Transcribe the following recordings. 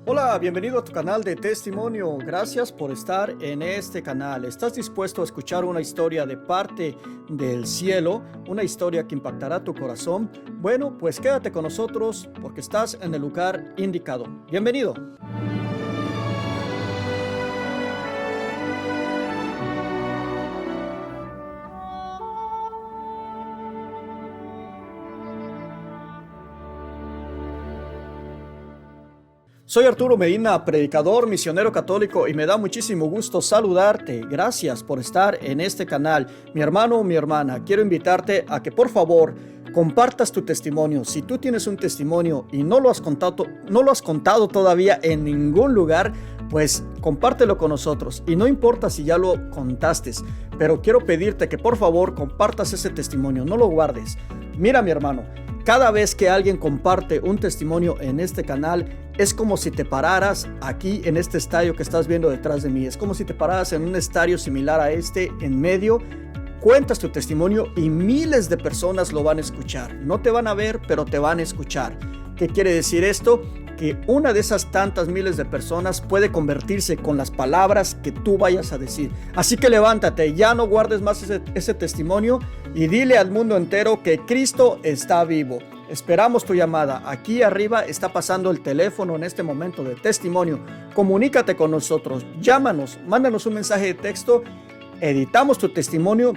Hola, bienvenido a tu canal de testimonio. Gracias por estar en este canal. ¿Estás dispuesto a escuchar una historia de parte del cielo? Una historia que impactará tu corazón. Bueno, pues quédate con nosotros porque estás en el lugar indicado. Bienvenido. Soy Arturo Medina, predicador, misionero católico, y me da muchísimo gusto saludarte. Gracias por estar en este canal. Mi hermano o mi hermana, quiero invitarte a que por favor compartas tu testimonio. Si tú tienes un testimonio y no lo has contado todavía en ningún lugar, pues compártelo con nosotros. Y no importa si ya lo contaste, pero quiero pedirte que por favor compartas ese testimonio, no lo guardes. Mira, mi hermano, cada vez que alguien comparte un testimonio en este canal, es como si te pararas aquí en este estadio que estás viendo detrás de mí. Es como si te pararas en un estadio similar a este en medio. Cuentas tu testimonio y miles de personas lo van a escuchar. No te van a ver, pero te van a escuchar. ¿Qué quiere decir esto? Que una de esas tantas miles de personas puede convertirse con las palabras que tú vayas a decir. Así que levántate, ya no guardes más ese testimonio y dile al mundo entero que Cristo está vivo. Esperamos tu llamada. Aquí arriba está pasando el teléfono en este momento de testimonio. Comunícate con nosotros, llámanos, mándanos un mensaje de texto, editamos tu testimonio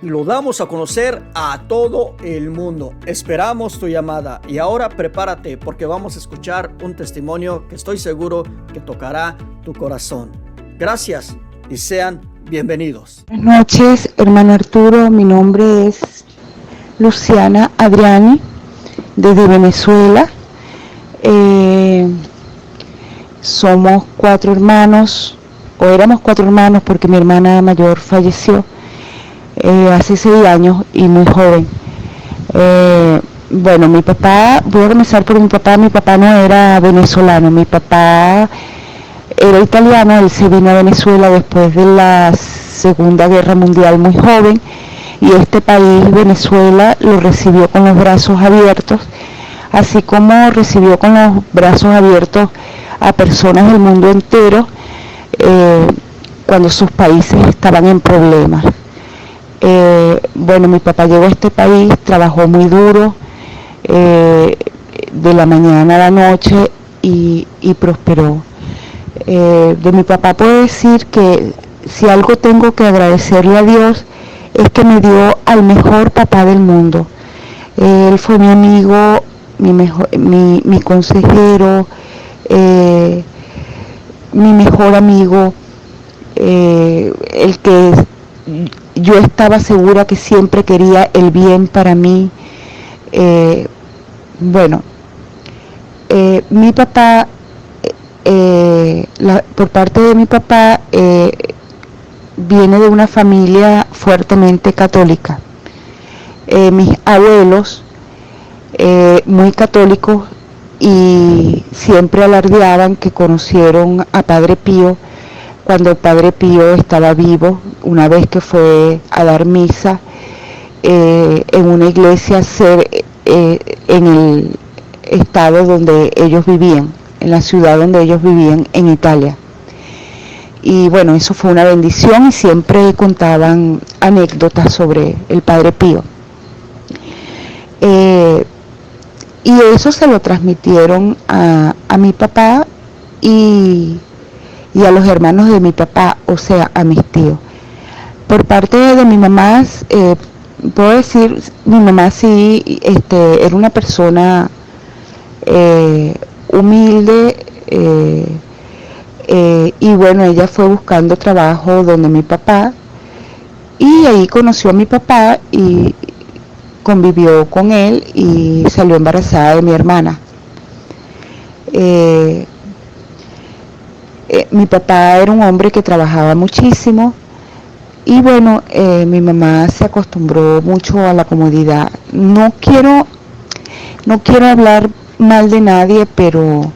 y lo damos a conocer a todo el mundo. Esperamos tu llamada y ahora prepárate porque vamos a escuchar un testimonio que estoy seguro que tocará tu corazón. Gracias y sean bienvenidos. Buenas noches, hermano Arturo. Mi nombre es Luciana Adriani, desde Venezuela. Somos 4 hermanos, o éramos 4 hermanos porque mi hermana mayor falleció hace 6 años y muy joven. Bueno, mi papá, voy a comenzar por mi papá. Mi papá no era venezolano, mi papá era italiano. Él se vino a Venezuela después de la Segunda Guerra Mundial muy joven, y este país, Venezuela, lo recibió con los brazos abiertos, así como recibió con los brazos abiertos a personas del mundo entero cuando sus países estaban en problemas. Bueno, mi papá llegó a este país, trabajó muy duro, de la mañana a la noche, y prosperó. De mi papá puedo decir que si algo tengo que agradecerle a Dios es que me dio al mejor papá del mundo. Él fue mi amigo, mi consejero, mi mejor amigo, el que yo estaba segura que siempre quería el bien para mí. Bueno, mi papá, por parte de mi papá, viene de una familia fuertemente católica. Mis abuelos, muy católicos, y siempre alardeaban que conocieron a Padre Pío cuando el Padre Pío estaba vivo, una vez que fue a dar misa en una iglesia en el estado donde ellos vivían, en la ciudad donde ellos vivían en Italia. Y bueno, eso fue una bendición y siempre contaban anécdotas sobre el Padre Pío. Y eso se lo transmitieron a mi papá y a los hermanos de mi papá, o sea, a mis tíos. Por parte de mi mamá, puedo decir, mi mamá sí era una persona humilde, y bueno, ella fue buscando trabajo donde mi papá, y ahí conoció a mi papá y convivió con él y salió embarazada de mi hermana. Mi papá era un hombre que trabajaba muchísimo y bueno, mi mamá se acostumbró mucho a la comodidad. No quiero hablar mal de nadie, pero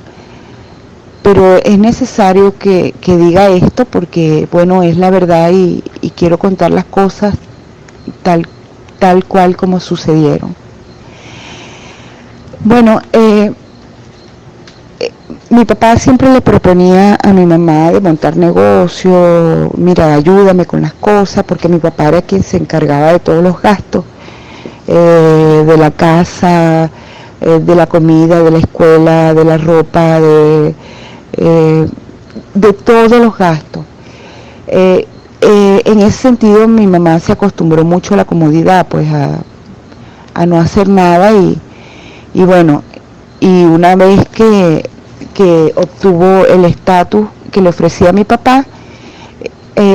es necesario que diga esto porque, bueno, es la verdad y quiero contar las cosas tal cual como sucedieron. Bueno, Mi papá siempre le proponía a mi mamá de montar negocio, mira, ayúdame con las cosas, porque mi papá era quien se encargaba de todos los gastos, de la casa, de la comida, de la escuela, de la ropa, de todos los gastos. En ese sentido mi mamá se acostumbró mucho a la comodidad, pues a no hacer nada y bueno, y una vez que obtuvo el estatus que le ofrecía a mi papá,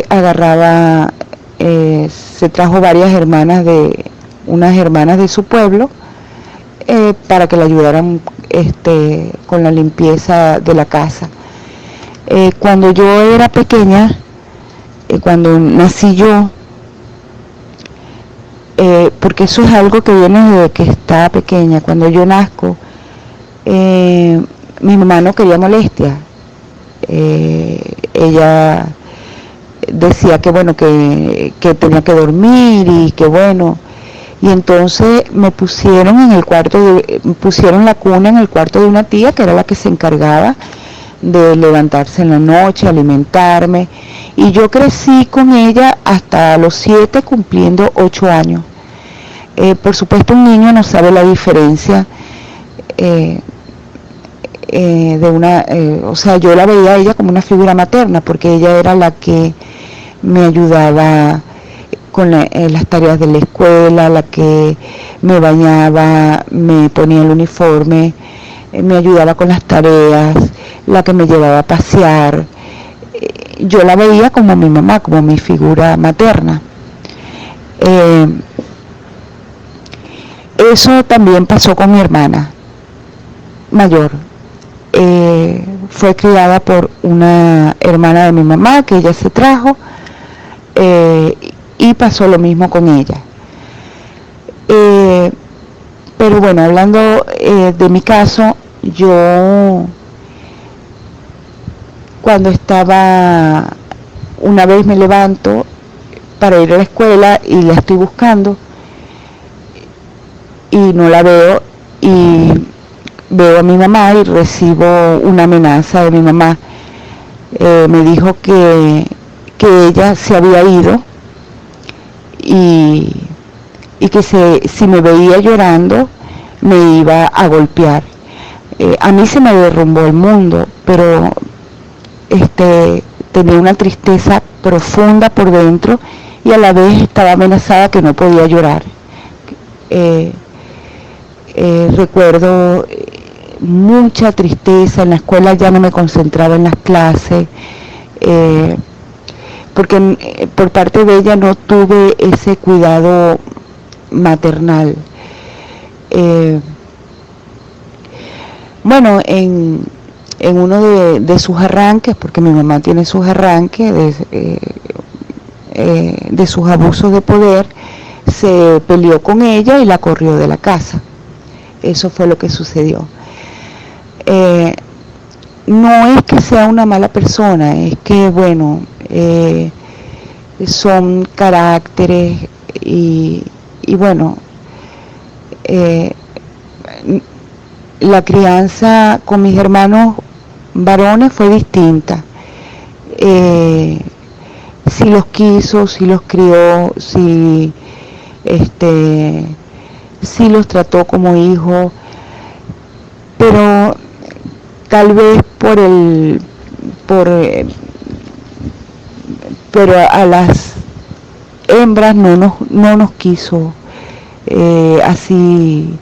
agarraba, se trajo unas hermanas de su pueblo, para que le ayudaran con la limpieza de la casa. Cuando yo era pequeña, cuando nací yo, porque eso es algo que viene desde que estaba pequeña, cuando yo nazco, mi mamá no quería molestia. Ella decía que bueno, que tenía que dormir y que bueno, y entonces me pusieron pusieron la cuna en el cuarto de una tía que era la que se encargaba de levantarse en la noche, alimentarme, y yo crecí con ella hasta los 7, cumpliendo 8 años. Por supuesto, un niño no sabe la diferencia de una, o sea, yo la veía a ella como una figura materna, porque ella era la que me ayudaba con las tareas de la escuela, la que me bañaba, me ponía el uniforme, me ayudaba con las tareas, la que me llevaba a pasear. Yo la veía como mi mamá, como mi figura materna. Eso también pasó con mi hermana mayor. Fue criada por una hermana de mi mamá que ella se trajo, y pasó lo mismo con ella. Pero bueno, hablando de mi caso, yo cuando una vez me levanto para ir a la escuela y la estoy buscando y no la veo, y veo a mi mamá y recibo una amenaza de mi mamá. Me dijo que ella se había ido y que si me veía llorando me iba a golpear. A mí se me derrumbó el mundo, pero tenía una tristeza profunda por dentro y a la vez estaba amenazada que no podía llorar. Recuerdo mucha tristeza. En la escuela ya no me concentraba en las clases, porque por parte de ella no tuve ese cuidado maternal. Bueno, en uno de sus arranques, porque mi mamá tiene sus arranques de sus abusos de poder, se peleó con ella y la corrió de la casa. Eso fue lo que sucedió. No es que sea una mala persona, es que bueno, son caracteres y bueno, la crianza con mis hermanos varones fue distinta. Si los quiso, si los crió, si los trató como hijos, pero tal vez pero a las hembras no nos quiso así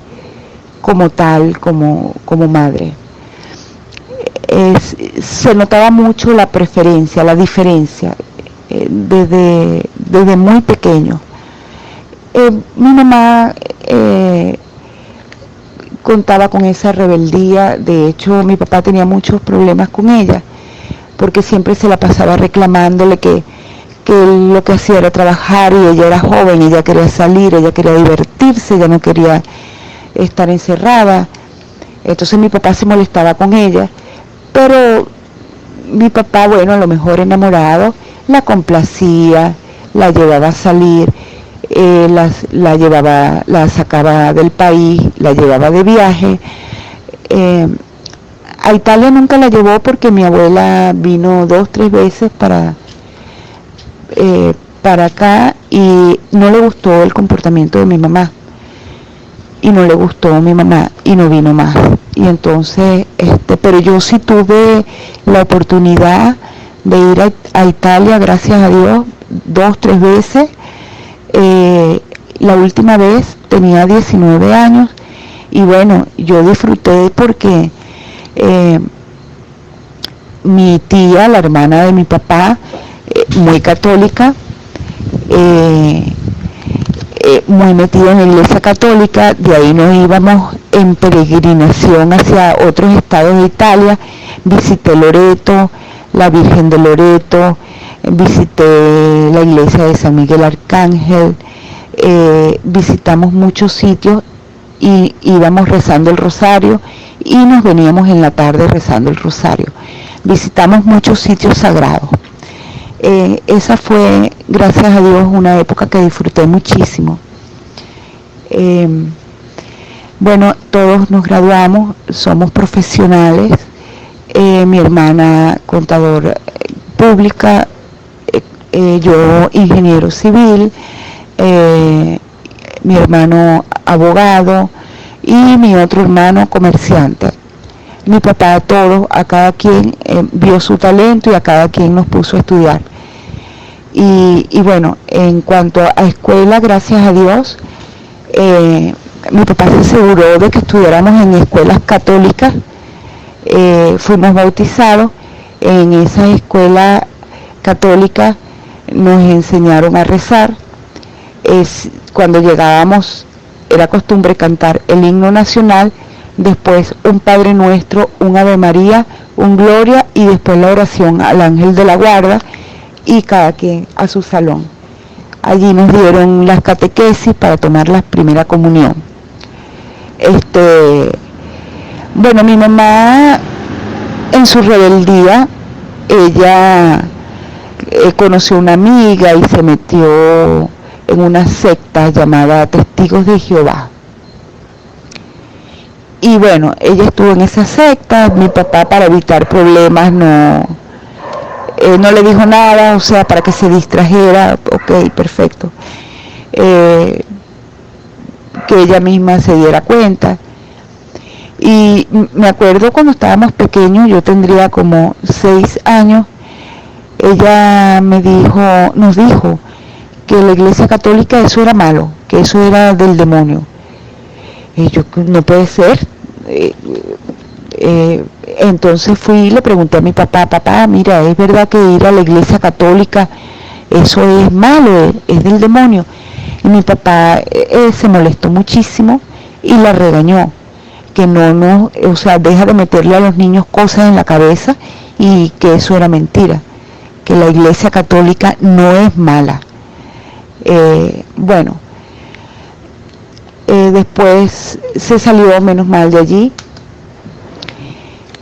como tal, como madre. Se notaba mucho la preferencia, la diferencia, desde muy pequeño. Mi mamá contaba con esa rebeldía. De hecho, mi papá tenía muchos problemas con ella, porque siempre se la pasaba reclamándole que él lo que hacía era trabajar y ella era joven, ella quería salir, ella quería divertirse, ella no quería estar encerrada. Entonces mi papá se molestaba con ella, pero mi papá, bueno, a lo mejor enamorado, la complacía, la llevaba a salir, la sacaba del país, la llevaba de viaje, A Italia nunca la llevó porque mi abuela vino 2, 3 veces para acá y no le gustó el comportamiento de mi mamá. Y no le gustó a mi mamá y no vino más. Y entonces, pero yo sí tuve la oportunidad de ir a Italia, gracias a Dios, 2, 3 veces. La última vez tenía 19 años y bueno, yo disfruté porque mi tía, la hermana de mi papá, muy católica, muy metida en la iglesia católica, de ahí nos íbamos en peregrinación hacia otros estados de Italia, visité Loreto, la Virgen de Loreto, visité la iglesia de San Miguel Arcángel, visitamos muchos sitios y íbamos rezando el rosario y nos veníamos en la tarde rezando el rosario. Visitamos muchos sitios sagrados. Esa fue, gracias a Dios, una época que disfruté muchísimo. Bueno, todos nos graduamos, somos profesionales. Mi hermana contadora pública, yo ingeniero civil, mi hermano abogado y mi otro hermano comerciante. Mi papá a cada quien vio su talento y a cada quien nos puso a estudiar. Y bueno, en cuanto a escuela, gracias a Dios, mi papá se aseguró de que estudiáramos en escuelas católicas. Fuimos bautizados en esa escuela católica, nos enseñaron a rezar. Cuando llegábamos era costumbre cantar el himno nacional, después un Padre Nuestro, un Ave María, un Gloria y después la oración al Ángel de la Guarda y cada quien a su salón. Allí nos dieron las catequesis para tomar la primera comunión. Bueno, mi mamá en su rebeldía, ella conoció una amiga y se metió en una secta llamada Testigos de Jehová. Y bueno, ella estuvo en esa secta, mi papá para evitar problemas no le dijo nada, o sea, para que se distrajera, ok, perfecto. Que ella misma se diera cuenta. Y me acuerdo cuando estábamos pequeños, yo tendría como 6 años, ella nos dijo que la iglesia católica eso era malo, que eso era del demonio. Y yo, no puede ser. Entonces fui y le pregunté a mi papá, mira, ¿es verdad que ir a la iglesia católica eso es malo, es del demonio? Y mi papá se molestó muchísimo y la regañó, que o sea, deja de meterle a los niños cosas en la cabeza y que eso era mentira, que la iglesia católica no es mala. Bueno, después se salió menos mal de allí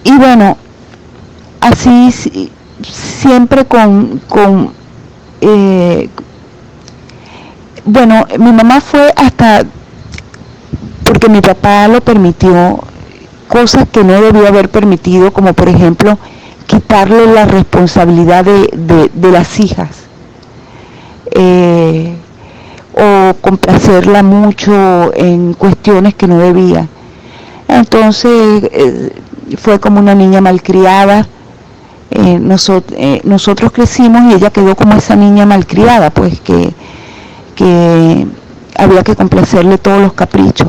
y bueno, así siempre bueno, mi mamá fue hasta, porque mi papá lo permitió, cosas que no debió haber permitido, como por ejemplo quitarle la responsabilidad de las hijas, o complacerla mucho en cuestiones que no debía. Entonces fue como una niña malcriada. Nosotros crecimos y ella quedó como esa niña malcriada, pues que había que complacerle todos los caprichos.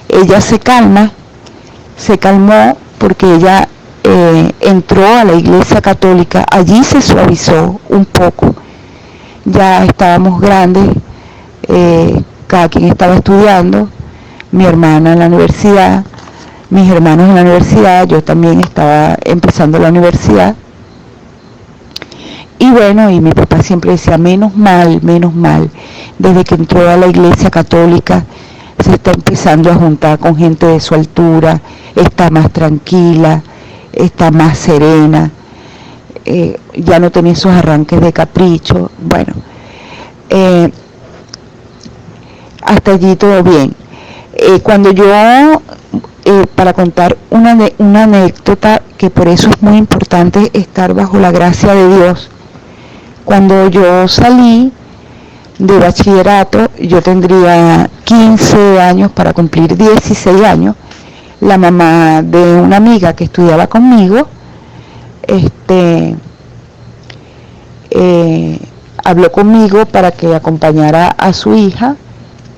Ella se calmó porque ella entró a la iglesia católica, allí se suavizó un poco, ya estábamos grandes, cada quien estaba estudiando, mi hermana en la universidad, mis hermanos en la universidad, yo también estaba empezando la universidad. Y bueno, y mi papá siempre decía, menos mal, desde que entró a la iglesia católica se está empezando a juntar con gente de su altura, está más tranquila, está más serena, ya no tenía esos arranques de capricho. Bueno, hasta allí todo bien. Cuando yo para contar una anécdota, que por eso es muy importante estar bajo la gracia de Dios. Cuando yo salí de bachillerato, yo tendría 15 años para cumplir 16 años, la mamá de una amiga que estudiaba conmigo, habló conmigo para que acompañara a su hija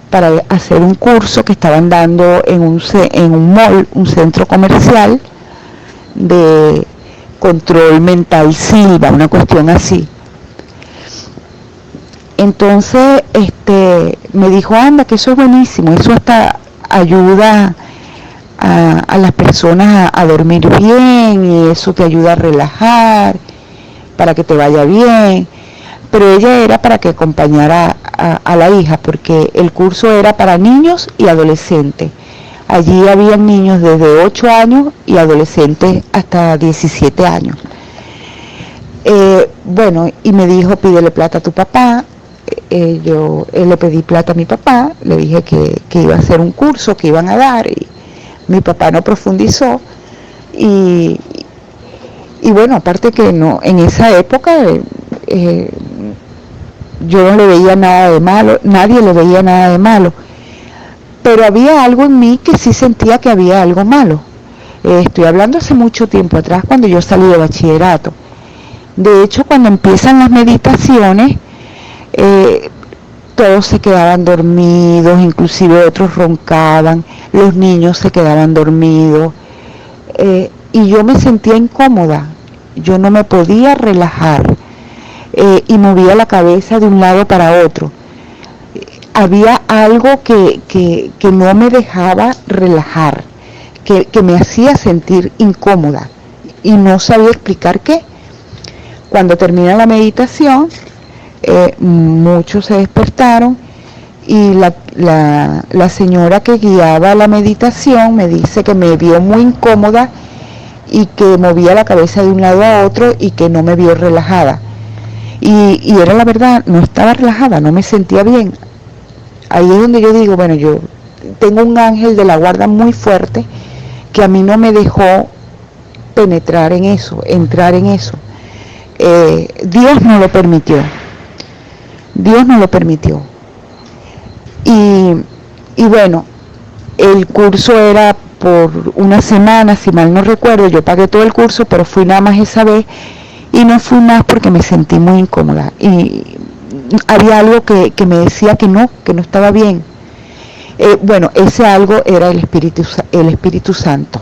para hacer un curso que estaban dando en un mall, un centro comercial de control mental Silva, una cuestión así. Entonces me dijo, anda, que eso es buenísimo, eso hasta ayuda a las personas a dormir bien, y eso te ayuda a relajar, para que te vaya bien. Pero ella era para que acompañara a la hija, porque el curso era para niños y adolescentes. Allí había niños desde 8 años y adolescentes hasta 17 años. Bueno, y me dijo, pídele plata a tu papá. Yo le pedí plata a mi papá, le dije que iba a hacer un curso que iban a dar, y mi papá no profundizó. Y bueno, aparte que no, en esa época yo no le veía nada de malo, nadie le veía nada de malo, pero había algo en mí que sí sentía que había algo malo. Estoy hablando hace mucho tiempo atrás, cuando yo salí de bachillerato. De hecho, cuando empiezan las meditaciones, todos se quedaban dormidos, inclusive otros roncaban, los niños se quedaban dormidos, y yo me sentía incómoda, yo no me podía relajar, y movía la cabeza de un lado para otro. Había algo que no me dejaba relajar, que me hacía sentir incómoda, y no sabía explicar qué. Cuando termina la meditación, muchos se despertaron, y la señora que guiaba la meditación me dice que me vio muy incómoda y que movía la cabeza de un lado a otro y que no me vio relajada. Y era la verdad, no estaba relajada, no me sentía bien. Ahí es donde yo digo, bueno, yo tengo un ángel de la guarda muy fuerte que a mí no me dejó penetrar en eso, entrar en eso. Dios no lo permitió. Dios no lo permitió. Y bueno, el curso era por una semana, si mal no recuerdo. Yo pagué todo el curso, pero fui nada más esa vez, y no fui más porque me sentí muy incómoda, y había algo que me decía que no estaba bien. Bueno, ese algo era el Espíritu Santo,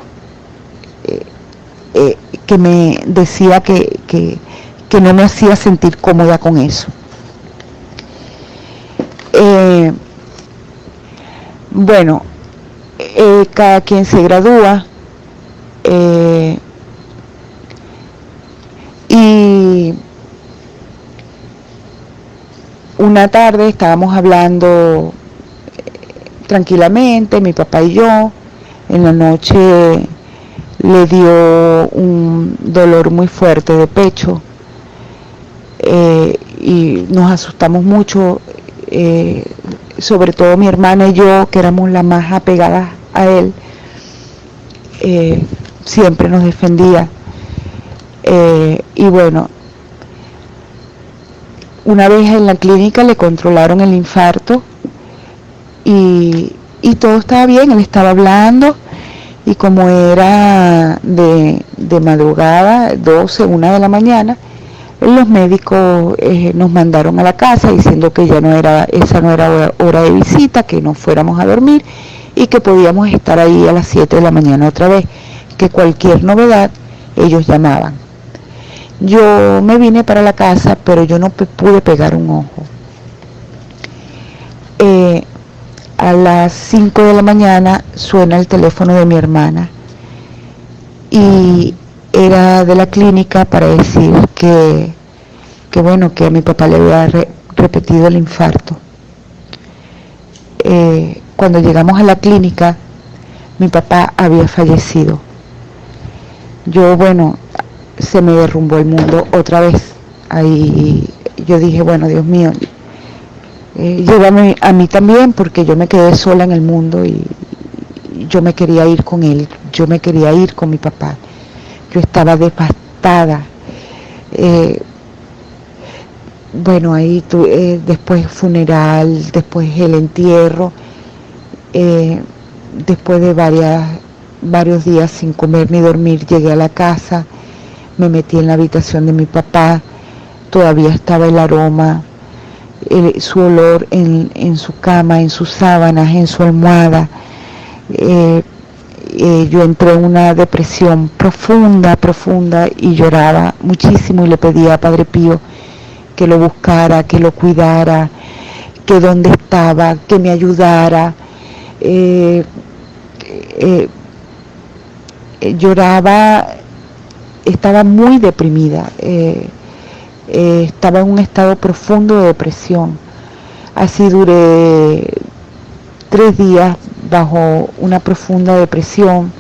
que me decía que no me hacía sentir cómoda con eso. Bueno, cada quien se gradúa, y una tarde estábamos hablando tranquilamente, mi papá y yo. En la noche le dio un dolor muy fuerte de pecho, y nos asustamos mucho, sobre todo mi hermana y yo, que éramos las más apegadas a él. Siempre nos defendía, y bueno, una vez en la clínica le controlaron el infarto, y todo estaba bien. Él estaba hablando, y como era de madrugada, 12, 1 de la mañana, los médicos nos mandaron a la casa diciendo que esa no era hora de visita, que nos fuéramos a dormir y que podíamos estar ahí a las 7 de la mañana otra vez, que cualquier novedad ellos llamaban. Yo me vine para la casa, pero yo no pude pegar un ojo. A las 5 de la mañana suena el teléfono de mi hermana, y era de la clínica para decir que bueno, que a mi papá le había repetido el infarto. Cuando llegamos a la clínica, mi papá había fallecido. Yo, bueno, se me derrumbó el mundo otra vez. Ahí yo dije, bueno, Dios mío, llévame a mí también, porque yo me quedé sola en el mundo, y yo me quería ir con él, yo me quería ir con mi papá. Yo estaba devastada. Bueno, ahí después funeral, después el entierro, después de varios días sin comer ni dormir, llegué a la casa, me metí en la habitación de mi papá, todavía estaba el aroma, su olor en su cama, en sus sábanas, en su almohada. Yo entré en una depresión profunda y lloraba muchísimo y le pedía a Padre Pío que lo buscara, que lo cuidara, que dónde estaba, que me ayudara. Lloraba, estaba muy deprimida, estaba en un estado profundo de depresión. Así duré 3 días bajo una profunda depresión,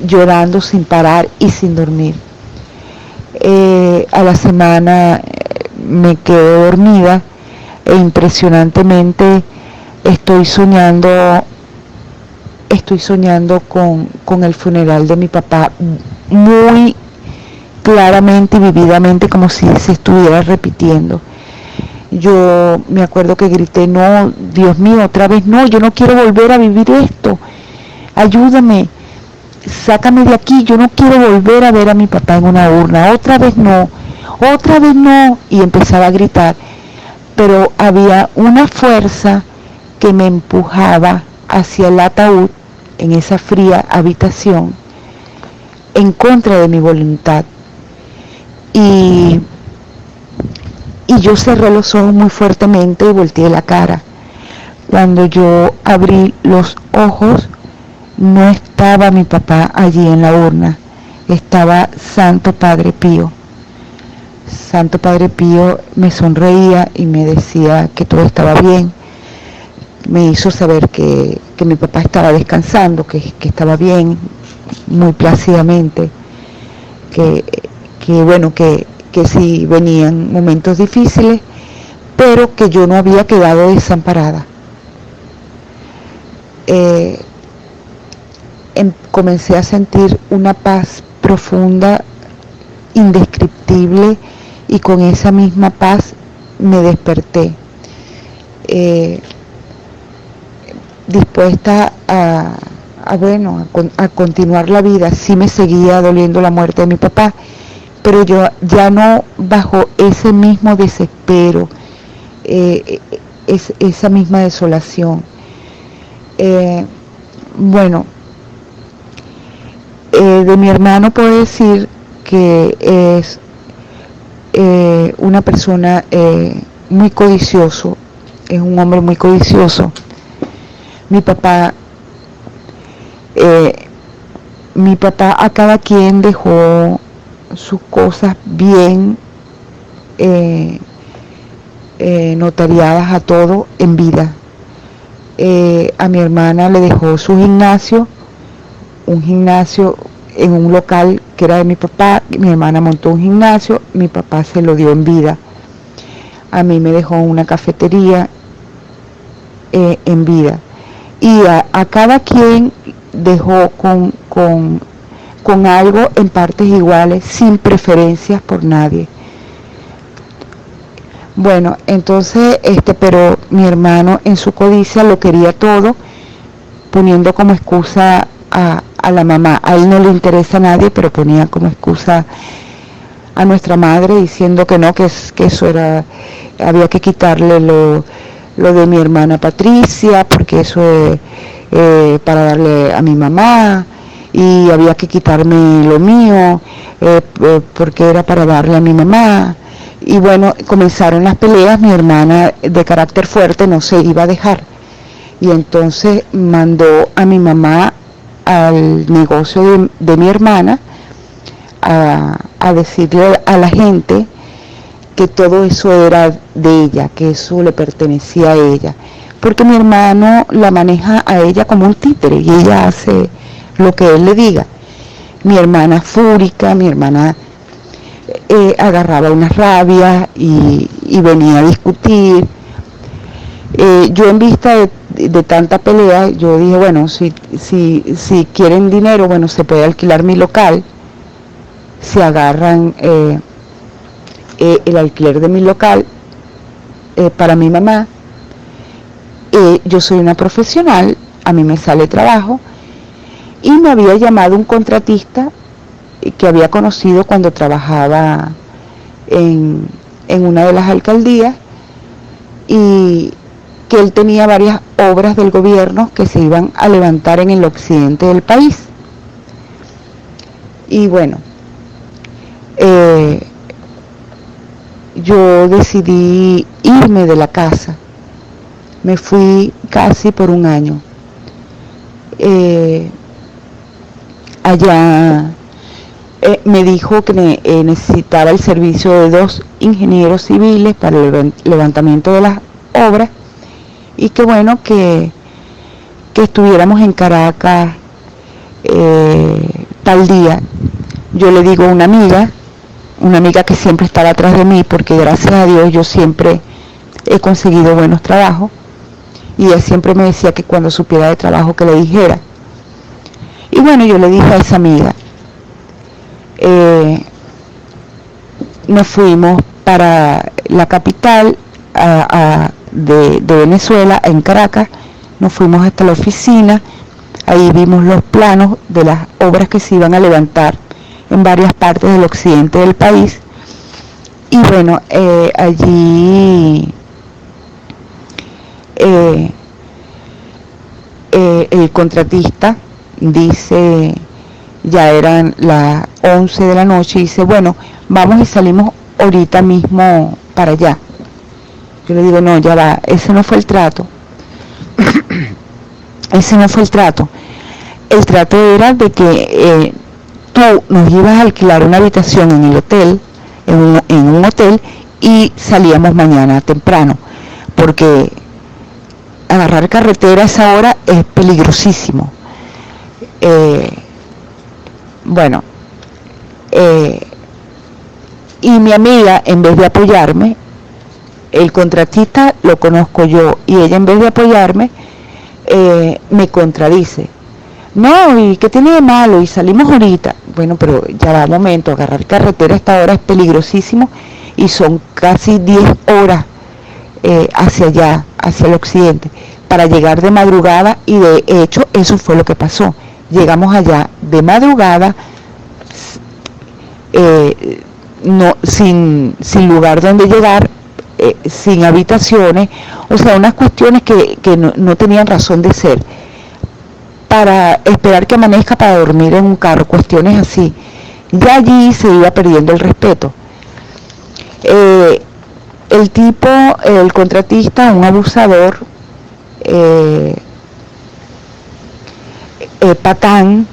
llorando sin parar y sin dormir. A la semana me quedé dormida e impresionantemente estoy soñando con el funeral de mi papá muy claramente y vividamente, como si se estuviera repitiendo. Yo me acuerdo que grité: no, Dios mío, otra vez no, yo no quiero volver a vivir esto, ayúdame, sácame de aquí, yo no quiero volver a ver a mi papá en una urna, otra vez no, y empezaba a gritar, pero había una fuerza que me empujaba hacia el ataúd en esa fría habitación, en contra de mi voluntad, y yo cerré los ojos muy fuertemente y volteé la cara. Cuando yo abrí los ojos, no estaba mi papá allí en la urna, estaba Santo Padre Pío. Santo Padre Pío me sonreía y me decía que todo estaba bien. Me hizo saber que mi papá estaba descansando, que estaba bien, muy plácidamente, que sí venían momentos difíciles, pero que yo no había quedado desamparada. Comencé a sentir una paz profunda, indescriptible, y con esa misma paz me desperté, dispuesta a continuar la vida. Sí me seguía doliendo la muerte de mi papá, pero yo ya no bajo ese mismo desespero, esa misma desolación. De mi hermano puedo decir que es una persona muy codicioso, es un hombre muy codicioso. Mi papá a cada quien dejó sus cosas bien notariadas a todo en vida. A mi hermana le dejó su gimnasio, un gimnasio en un local que era de mi papá. Mi hermana montó un gimnasio, mi papá se lo dio en vida. A mí me dejó una cafetería en vida. Y a cada quien dejó con algo en partes iguales, sin preferencias por nadie. Bueno, entonces, pero mi hermano en su codicia lo quería todo, poniendo como excusa a la mamá. A él no le interesa a nadie, pero ponía como excusa a nuestra madre, diciendo que no, que eso había que quitarle lo de mi hermana Patricia, porque eso es para darle a mi mamá, y había que quitarme lo mío, porque era para darle a mi mamá. Y bueno, comenzaron las peleas. Mi hermana, de carácter fuerte, no se iba a dejar, y entonces mandó a mi mamá al negocio de mi hermana a decirle a la gente que todo eso era de ella, que eso le pertenecía a ella, porque mi hermano la maneja a ella como un títere y ella hace lo que él le diga. Mi hermana fúrica, mi hermana agarraba una rabia y venía a discutir. Yo, en vista de tanta pelea, yo dije, bueno, si quieren dinero, bueno, se puede alquilar mi local, se agarran el alquiler de mi local para mi mamá. Yo soy una profesional, a mí me sale trabajo, y me había llamado un contratista que había conocido cuando trabajaba en una de las alcaldías, y que él tenía varias obras del gobierno que se iban a levantar en el occidente del país. Y bueno, yo decidí irme de la casa. Me fui casi por un año. Allá me dijo que necesitaba el servicio de 2 ingenieros civiles para el levantamiento de las obras, y que bueno, que estuviéramos en Caracas tal día. Yo le digo a una amiga que siempre estaba atrás de mí, porque gracias a Dios yo siempre he conseguido buenos trabajos, y ella siempre me decía que cuando supiera de trabajo que le dijera. Y bueno, yo le dije a esa amiga, nos fuimos para la capital de Venezuela, en Caracas. Nos fuimos hasta la oficina, ahí vimos los planos de las obras que se iban a levantar en varias partes del occidente del país, y bueno, allí el contratista dice, ya eran las 11 de la noche, y dice, bueno, vamos y salimos ahorita mismo para allá. Yo le digo, no, ya va, ese no fue el trato. Ese no fue el trato. El trato era de que tú nos ibas a alquilar una habitación en el hotel, en un hotel, y salíamos mañana temprano, porque agarrar carretera a esa hora es peligrosísimo. Bueno, y mi amiga, en vez de apoyarme, el contratista lo conozco yo, y ella, en vez de apoyarme, me contradice. No, ¿y qué tiene de malo? Y salimos ahorita. Bueno, pero ya va, un momento, agarrar carretera a esta hora es peligrosísimo, y son casi 10 horas hacia allá, hacia el occidente, para llegar de madrugada, y de hecho eso fue lo que pasó. Llegamos allá de madrugada, no, sin lugar donde llegar, sin habitaciones, o sea, unas cuestiones que no tenían razón de ser, para esperar que amanezca para dormir en un carro, cuestiones así. Ya allí se iba perdiendo el respeto. El tipo, el contratista, un abusador, patán,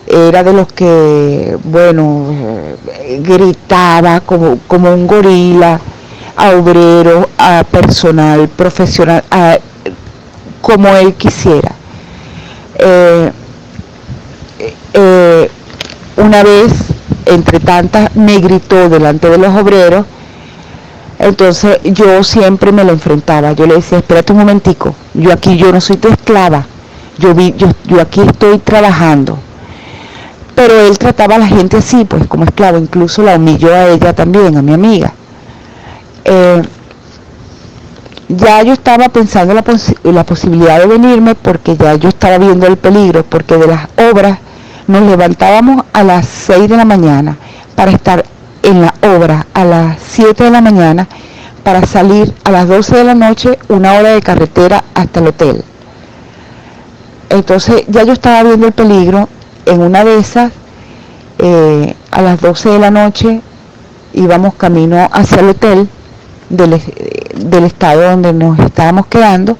era de los que, bueno, gritaba como un gorila a obreros, a personal profesional, como él quisiera. Una vez, entre tantas, me gritó delante de los obreros. Entonces yo siempre me lo enfrentaba. Yo le decía, espérate un momentico, yo no soy tu esclava, yo aquí estoy trabajando. Pero él trataba a la gente así, pues como esclavo. Incluso la humilló a ella también, a mi amiga. Ya yo estaba pensando la posibilidad de venirme, porque ya yo estaba viendo el peligro, porque de las obras nos levantábamos a las 6 de la mañana para estar en la obra a las 7 de la mañana, para salir a las 12 de la noche, 1 hora de carretera hasta el hotel. Entonces ya yo estaba viendo el peligro. En una de esas, a las 12 de la noche, íbamos camino hacia el hotel del estado donde nos estábamos quedando,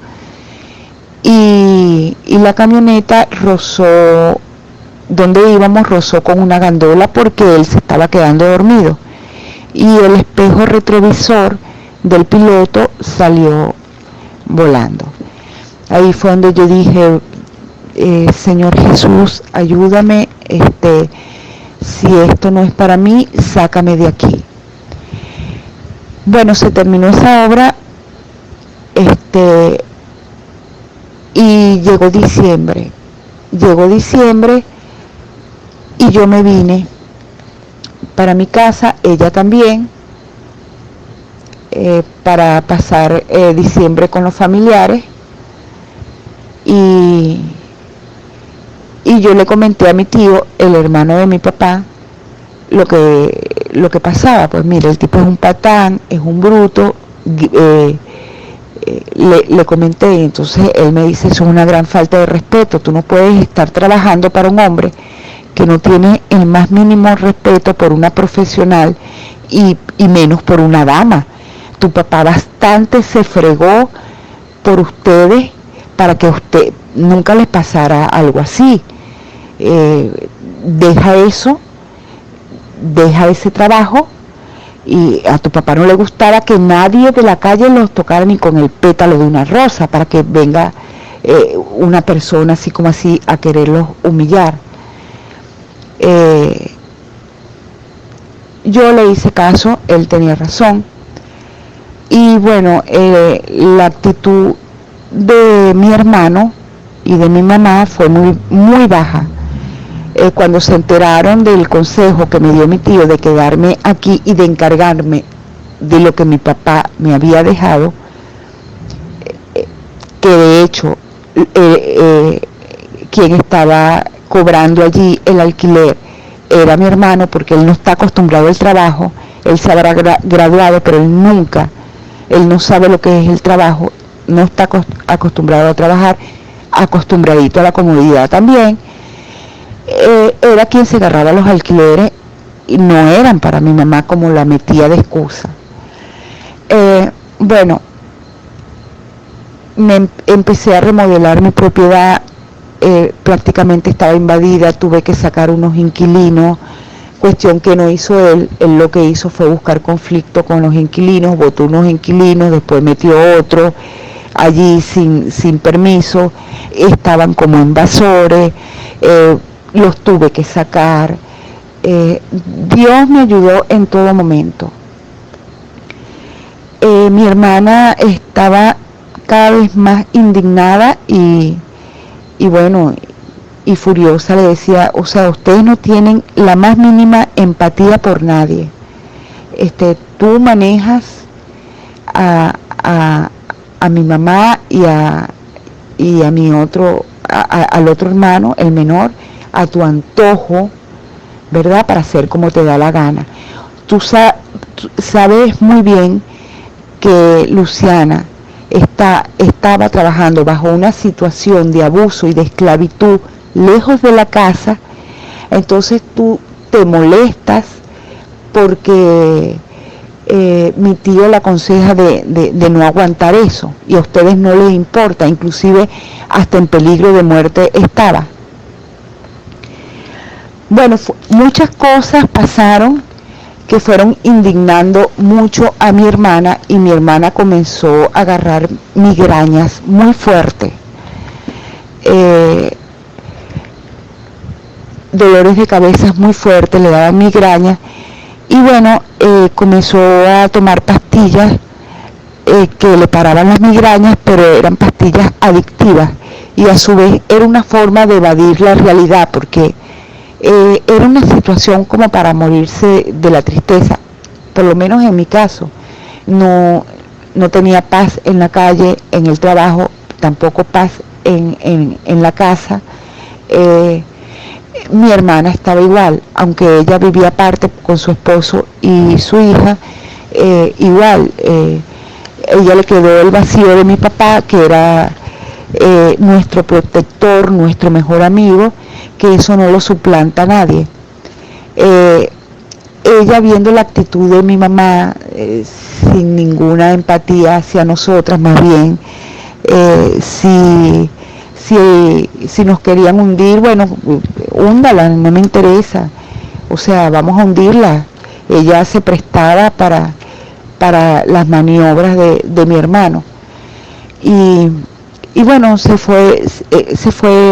y la camioneta rozó, donde íbamos, rozó con una gandola, porque él se estaba quedando dormido, y el espejo retrovisor del piloto salió volando. Ahí fue donde yo dije, Señor Jesús, ayúdame, si esto no es para mí, sácame de aquí. Bueno, se terminó esa obra, Y llegó diciembre y yo me vine para mi casa, ella también, para pasar diciembre con los familiares. Y yo le comenté a mi tío, el hermano de mi papá, lo que pasaba. Pues mira, el tipo es un patán, es un bruto. Le comenté, entonces él me dice: eso es una gran falta de respeto, tú no puedes estar trabajando para un hombre que no tiene el más mínimo respeto por una profesional y menos por una dama. Tu papá bastante se fregó por ustedes para que a usted nunca les pasara algo así. Deja eso, deja ese trabajo. Y a tu papá no le gustaba que nadie de la calle los tocara ni con el pétalo de una rosa, para que venga una persona así como así a quererlos humillar. Yo le hice caso, él tenía razón. Y bueno, la actitud de mi hermano y de mi mamá fue muy baja. Cuando se enteraron del consejo que me dio mi tío de quedarme aquí y de encargarme de lo que mi papá me había dejado, que de hecho quien estaba cobrando allí el alquiler era mi hermano, porque él no está acostumbrado al trabajo, él se habrá graduado, pero él no sabe lo que es el trabajo, no está acostumbrado a trabajar, acostumbradito a la comodidad también. Era quien se agarraba los alquileres y no eran para mi mamá, como la metía de excusa. Bueno, empecé a remodelar mi propiedad, prácticamente estaba invadida, tuve que sacar unos inquilinos, cuestión que no hizo él lo que hizo fue buscar conflicto con los inquilinos, votó unos inquilinos, después metió otros allí sin permiso, estaban como invasores, los tuve que sacar. Dios me ayudó en todo momento. Mi hermana estaba cada vez más indignada y bueno, y furiosa. Le decía: o sea, ustedes no tienen la más mínima empatía por nadie. Tú manejas a mi mamá y a mi al otro hermano, el menor, a tu antojo, ¿verdad? Para hacer como te da la gana. Tú sabes muy bien que Luciana estaba trabajando bajo una situación de abuso y de esclavitud lejos de la casa, entonces tú te molestas porque mi tío le aconseja de no aguantar eso, y a ustedes no les importa, inclusive hasta en peligro de muerte estaba. Bueno, muchas cosas pasaron que fueron indignando mucho a mi hermana, y mi hermana comenzó a agarrar migrañas muy fuertes, dolores de cabeza muy fuertes, le daban migrañas, y bueno, comenzó a tomar pastillas que le paraban las migrañas, pero eran pastillas adictivas, y a su vez era una forma de evadir la realidad, porque era una situación como para morirse de la tristeza. Por lo menos en mi caso, no tenía paz en la calle, en el trabajo, tampoco paz en la casa. Mi hermana estaba igual, aunque ella vivía aparte con su esposo y su hija, igual, ella le quedó el vacío de mi papá, que era nuestro protector, nuestro mejor amigo, que eso no lo suplanta a nadie. Ella, viendo la actitud de mi mamá, sin ninguna empatía hacia nosotras, más bien, si nos querían hundir, bueno, húndala, no me interesa, o sea, vamos a hundirla. Ella se prestaba para las maniobras de mi hermano, y bueno, se fue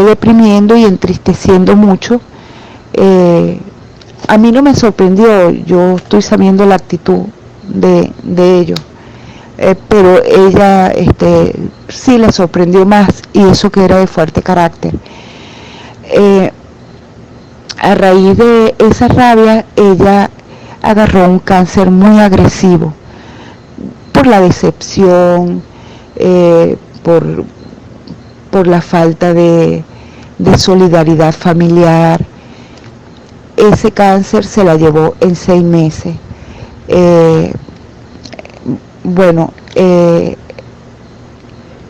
deprimiendo y entristeciendo mucho. A mí no me sorprendió, yo estoy sabiendo la actitud de ellos, pero ella sí la sorprendió más, y eso que era de fuerte carácter. A raíz de esa rabia, ella agarró un cáncer muy agresivo por la decepción, por la falta de solidaridad familiar. Ese cáncer se la llevó en 6 meses.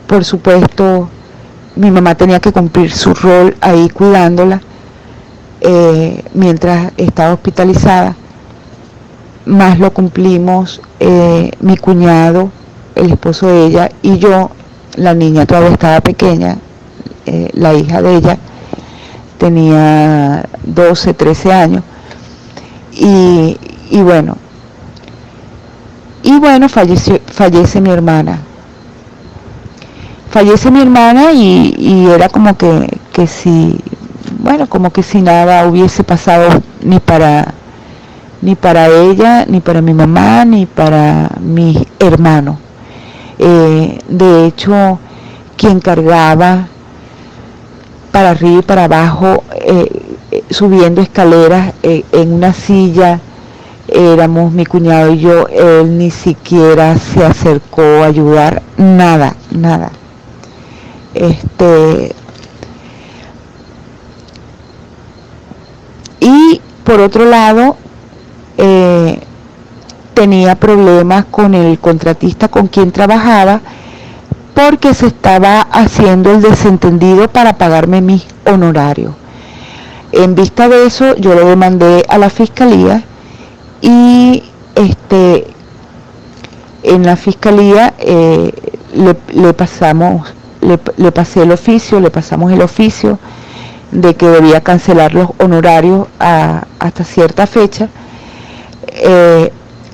Por supuesto, mi mamá tenía que cumplir su rol ahí cuidándola mientras estaba hospitalizada. Más lo cumplimos mi cuñado, el esposo de ella, y yo. La niña todavía estaba pequeña, la hija de ella tenía 12, 13 años, y bueno, fallece mi hermana. Y era como que si, como que si nada hubiese pasado ni para ella, ni para mi mamá, ni para mis hermanos. De hecho, quien cargaba para arriba y para abajo, subiendo escaleras en una silla, éramos mi cuñado y yo. Él ni siquiera se acercó a ayudar, nada. Y por otro lado, tenía problemas con el contratista con quien trabajaba, porque se estaba haciendo el desentendido para pagarme mis honorarios. En vista de eso, yo lo demandé a la fiscalía, y en la fiscalía le pasamos el oficio de que debía cancelar los honorarios hasta cierta fecha.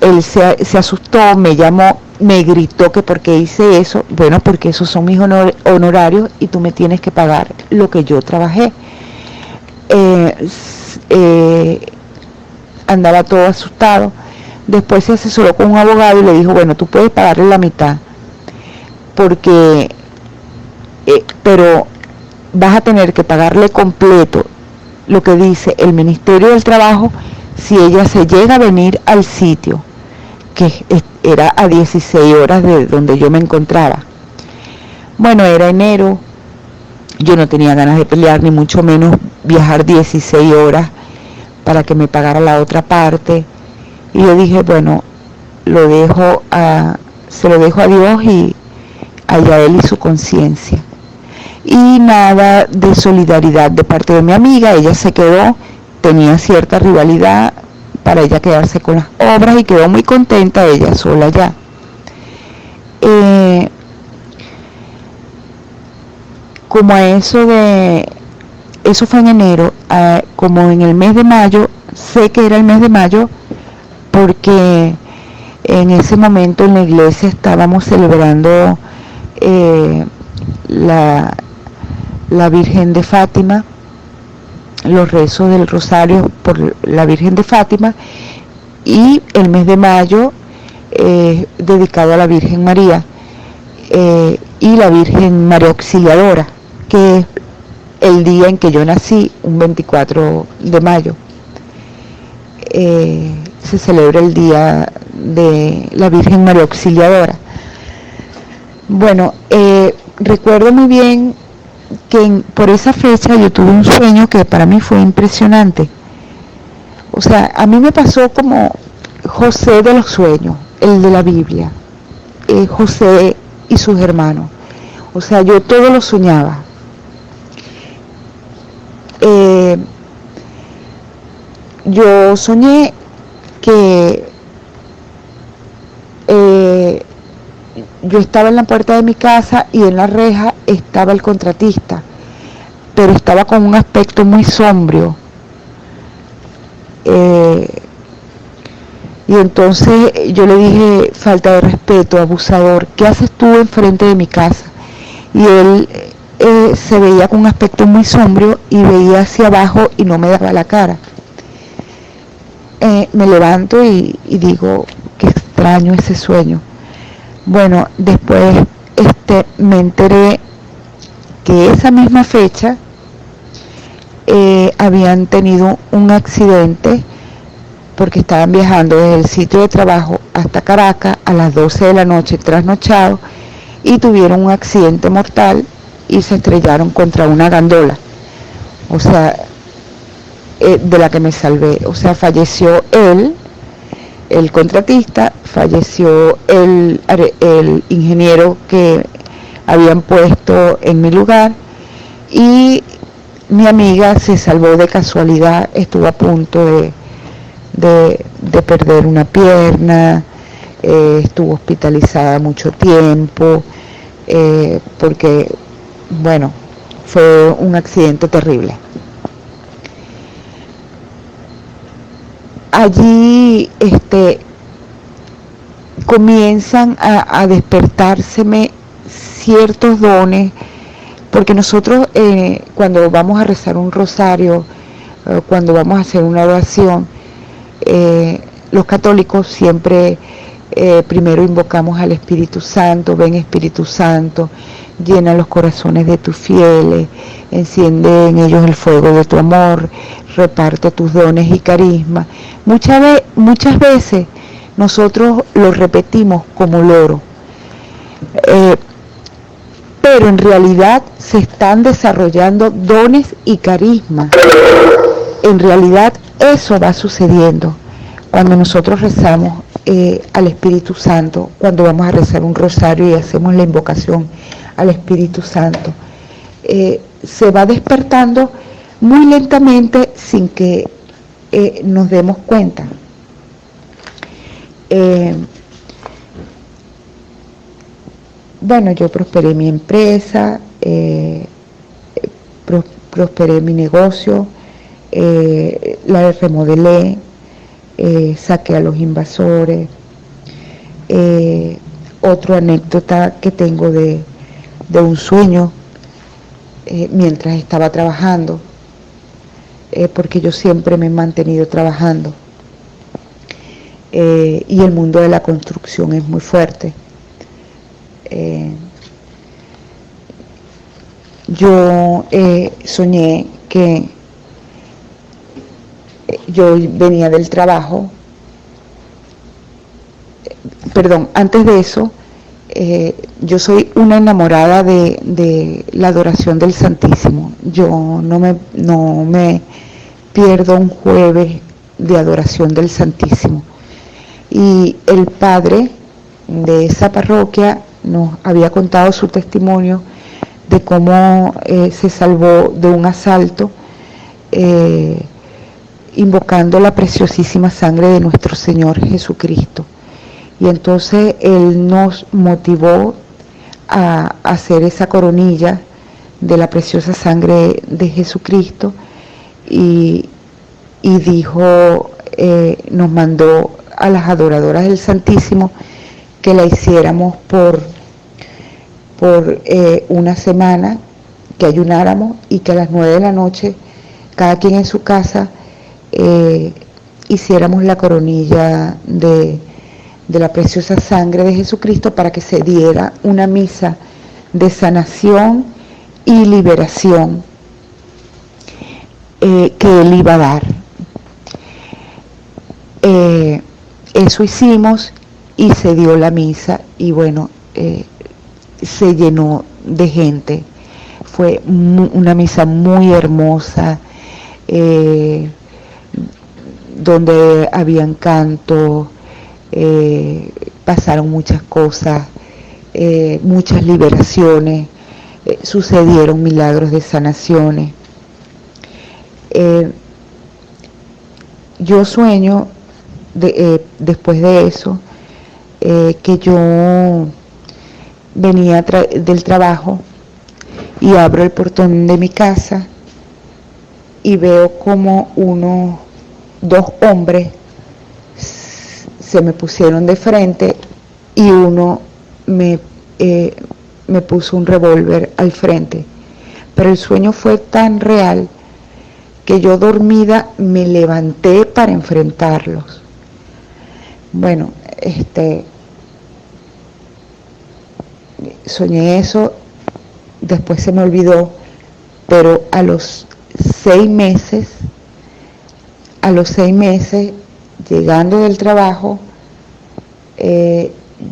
Él se asustó, me llamó, me gritó que por qué hice eso. Bueno, porque esos son mis honorarios y tú me tienes que pagar lo que yo trabajé. Andaba todo asustado. Después se asesoró con un abogado y le dijo, bueno, tú puedes pagarle la mitad, pero vas a tener que pagarle completo lo que dice el Ministerio del Trabajo si ella se llega a venir al sitio, que era a 16 horas de donde yo me encontraba. Bueno, era enero, yo no tenía ganas de pelear, ni mucho menos viajar 16 horas para que me pagara la otra parte. Y yo dije, bueno, se lo dejo a Dios y allá él y su conciencia. Y nada de solidaridad de parte de mi amiga. Ella se quedó, tenía cierta rivalidad para ella quedarse con las obras, y quedó muy contenta ella sola ya. Como eso fue en enero, como en el mes de mayo, sé que era el mes de mayo porque en ese momento en la iglesia estábamos celebrando la Virgen de Fátima, los rezos del rosario por la Virgen de Fátima, y el mes de mayo dedicado a la Virgen María y la Virgen María Auxiliadora, que es el día en que yo nací, un 24 de mayo. Se celebra el día de la Virgen María Auxiliadora. Bueno, recuerdo muy bien que por esa fecha yo tuve un sueño que para mí fue impresionante. O sea, a mí me pasó como José de los sueños, el de la Biblia, José y sus hermanos. O sea, yo todo lo soñaba. Yo soñé que yo estaba en la puerta de mi casa y en la reja estaba el contratista, pero estaba con un aspecto muy sombrío. Y entonces yo le dije, falta de respeto, abusador, ¿qué haces tú enfrente de mi casa? Y él se veía con un aspecto muy sombrío y veía hacia abajo y no me daba la cara. Me levanto y digo, qué extraño ese sueño. Bueno, después me enteré que esa misma fecha habían tenido un accidente porque estaban viajando desde el sitio de trabajo hasta Caracas a las 12 de la noche trasnochados y tuvieron un accidente mortal y se estrellaron contra una gandola, o sea, de la que me salvé. O sea, falleció él, el contratista, falleció el ingeniero que habían puesto en mi lugar, y mi amiga se salvó de casualidad. Estuvo a punto de perder una pierna, estuvo hospitalizada mucho tiempo, porque, bueno, fue un accidente terrible. Allí comienzan a despertárseme ciertos dones, porque nosotros cuando vamos a rezar un rosario, cuando vamos a hacer una oración, los católicos siempre primero invocamos al Espíritu Santo. Ven, Espíritu Santo, llena los corazones de tus fieles, enciende en ellos el fuego de tu amor, reparte tus dones y carismas. Muchas veces nosotros lo repetimos como loro, pero en realidad se están desarrollando dones y carismas. En realidad eso va sucediendo cuando nosotros rezamos al Espíritu Santo, cuando vamos a rezar un rosario y hacemos la invocación al Espíritu Santo. Se va despertando muy lentamente sin que nos demos cuenta. Bueno, yo prosperé mi empresa, prosperé mi negocio, la remodelé, saqué a los invasores. Otra anécdota que tengo de un sueño mientras estaba trabajando, porque yo siempre me he mantenido trabajando, y el mundo de la construcción es muy fuerte. Yo soñé que yo venía del trabajo, antes de eso, yo soy una enamorada de la adoración del Santísimo. Yo no me pierdo un jueves de adoración del Santísimo. Y el padre de esa parroquia nos había contado su testimonio de cómo se salvó de un asalto, invocando la preciosísima sangre de nuestro Señor Jesucristo. Y entonces él nos motivó a hacer esa coronilla de la preciosa sangre de Jesucristo, y dijo, nos mandó a las adoradoras del Santísimo que la hiciéramos por una semana, que ayunáramos, y que a las 9 de la noche, cada quien en su casa, hiciéramos la coronilla de la preciosa sangre de Jesucristo, para que se diera una misa de sanación y liberación que él iba a dar. Eso hicimos y se dio la misa, y bueno, se llenó de gente. Fue una misa muy hermosa, donde habían cantos, pasaron muchas cosas, muchas liberaciones, sucedieron milagros de sanaciones. Yo sueño después de eso, que yo venía del trabajo y abro el portón de mi casa y veo como dos hombres se me pusieron de frente, y uno me puso un revólver al frente. Pero el sueño fue tan real que yo, dormida, me levanté para enfrentarlos. Bueno, soñé eso, después se me olvidó, pero a los 6 meses, llegando del trabajo,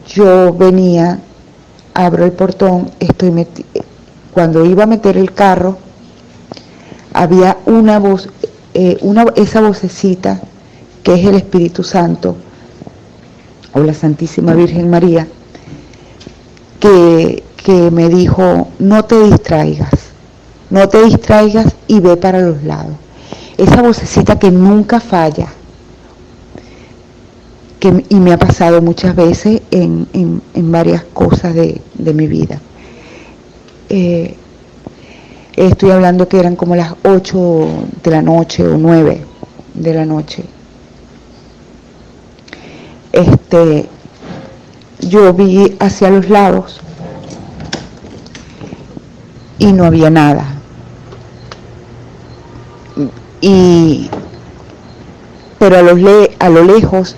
yo venía, abro el portón, cuando iba a meter el carro, había una voz, esa vocecita que es el Espíritu Santo o la Santísima Virgen María, que me dijo: no te distraigas y ve para los lados. Esa vocecita que nunca falla, y me ha pasado muchas veces en varias cosas de mi vida. Estoy hablando que eran como las 8 de la noche o 9 de la noche. Yo vi hacia los lados y no había nada. Pero a lo lejos,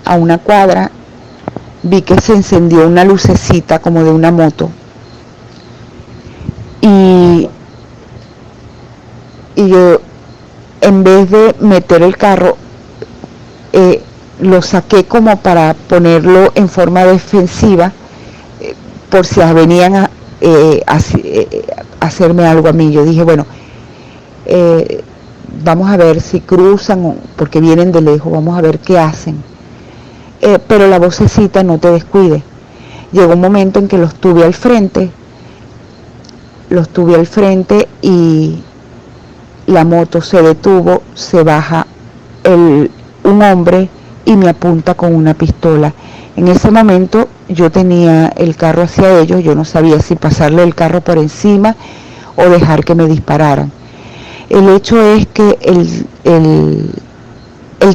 a una cuadra, vi que se encendió una lucecita como de una moto. Y yo, en vez de meter el carro, lo saqué como para ponerlo en forma defensiva, por si venían a hacerme algo a mí. Yo dije, bueno, vamos a ver si cruzan, porque vienen de lejos, vamos a ver qué hacen. Pero la vocecita: no te descuides. Llegó un momento en que los tuve al frente y la moto se detuvo, se baja un hombre y me apunta con una pistola. En ese momento yo tenía el carro hacia ellos, yo no sabía si pasarle el carro por encima o dejar que me dispararan. El hecho es que el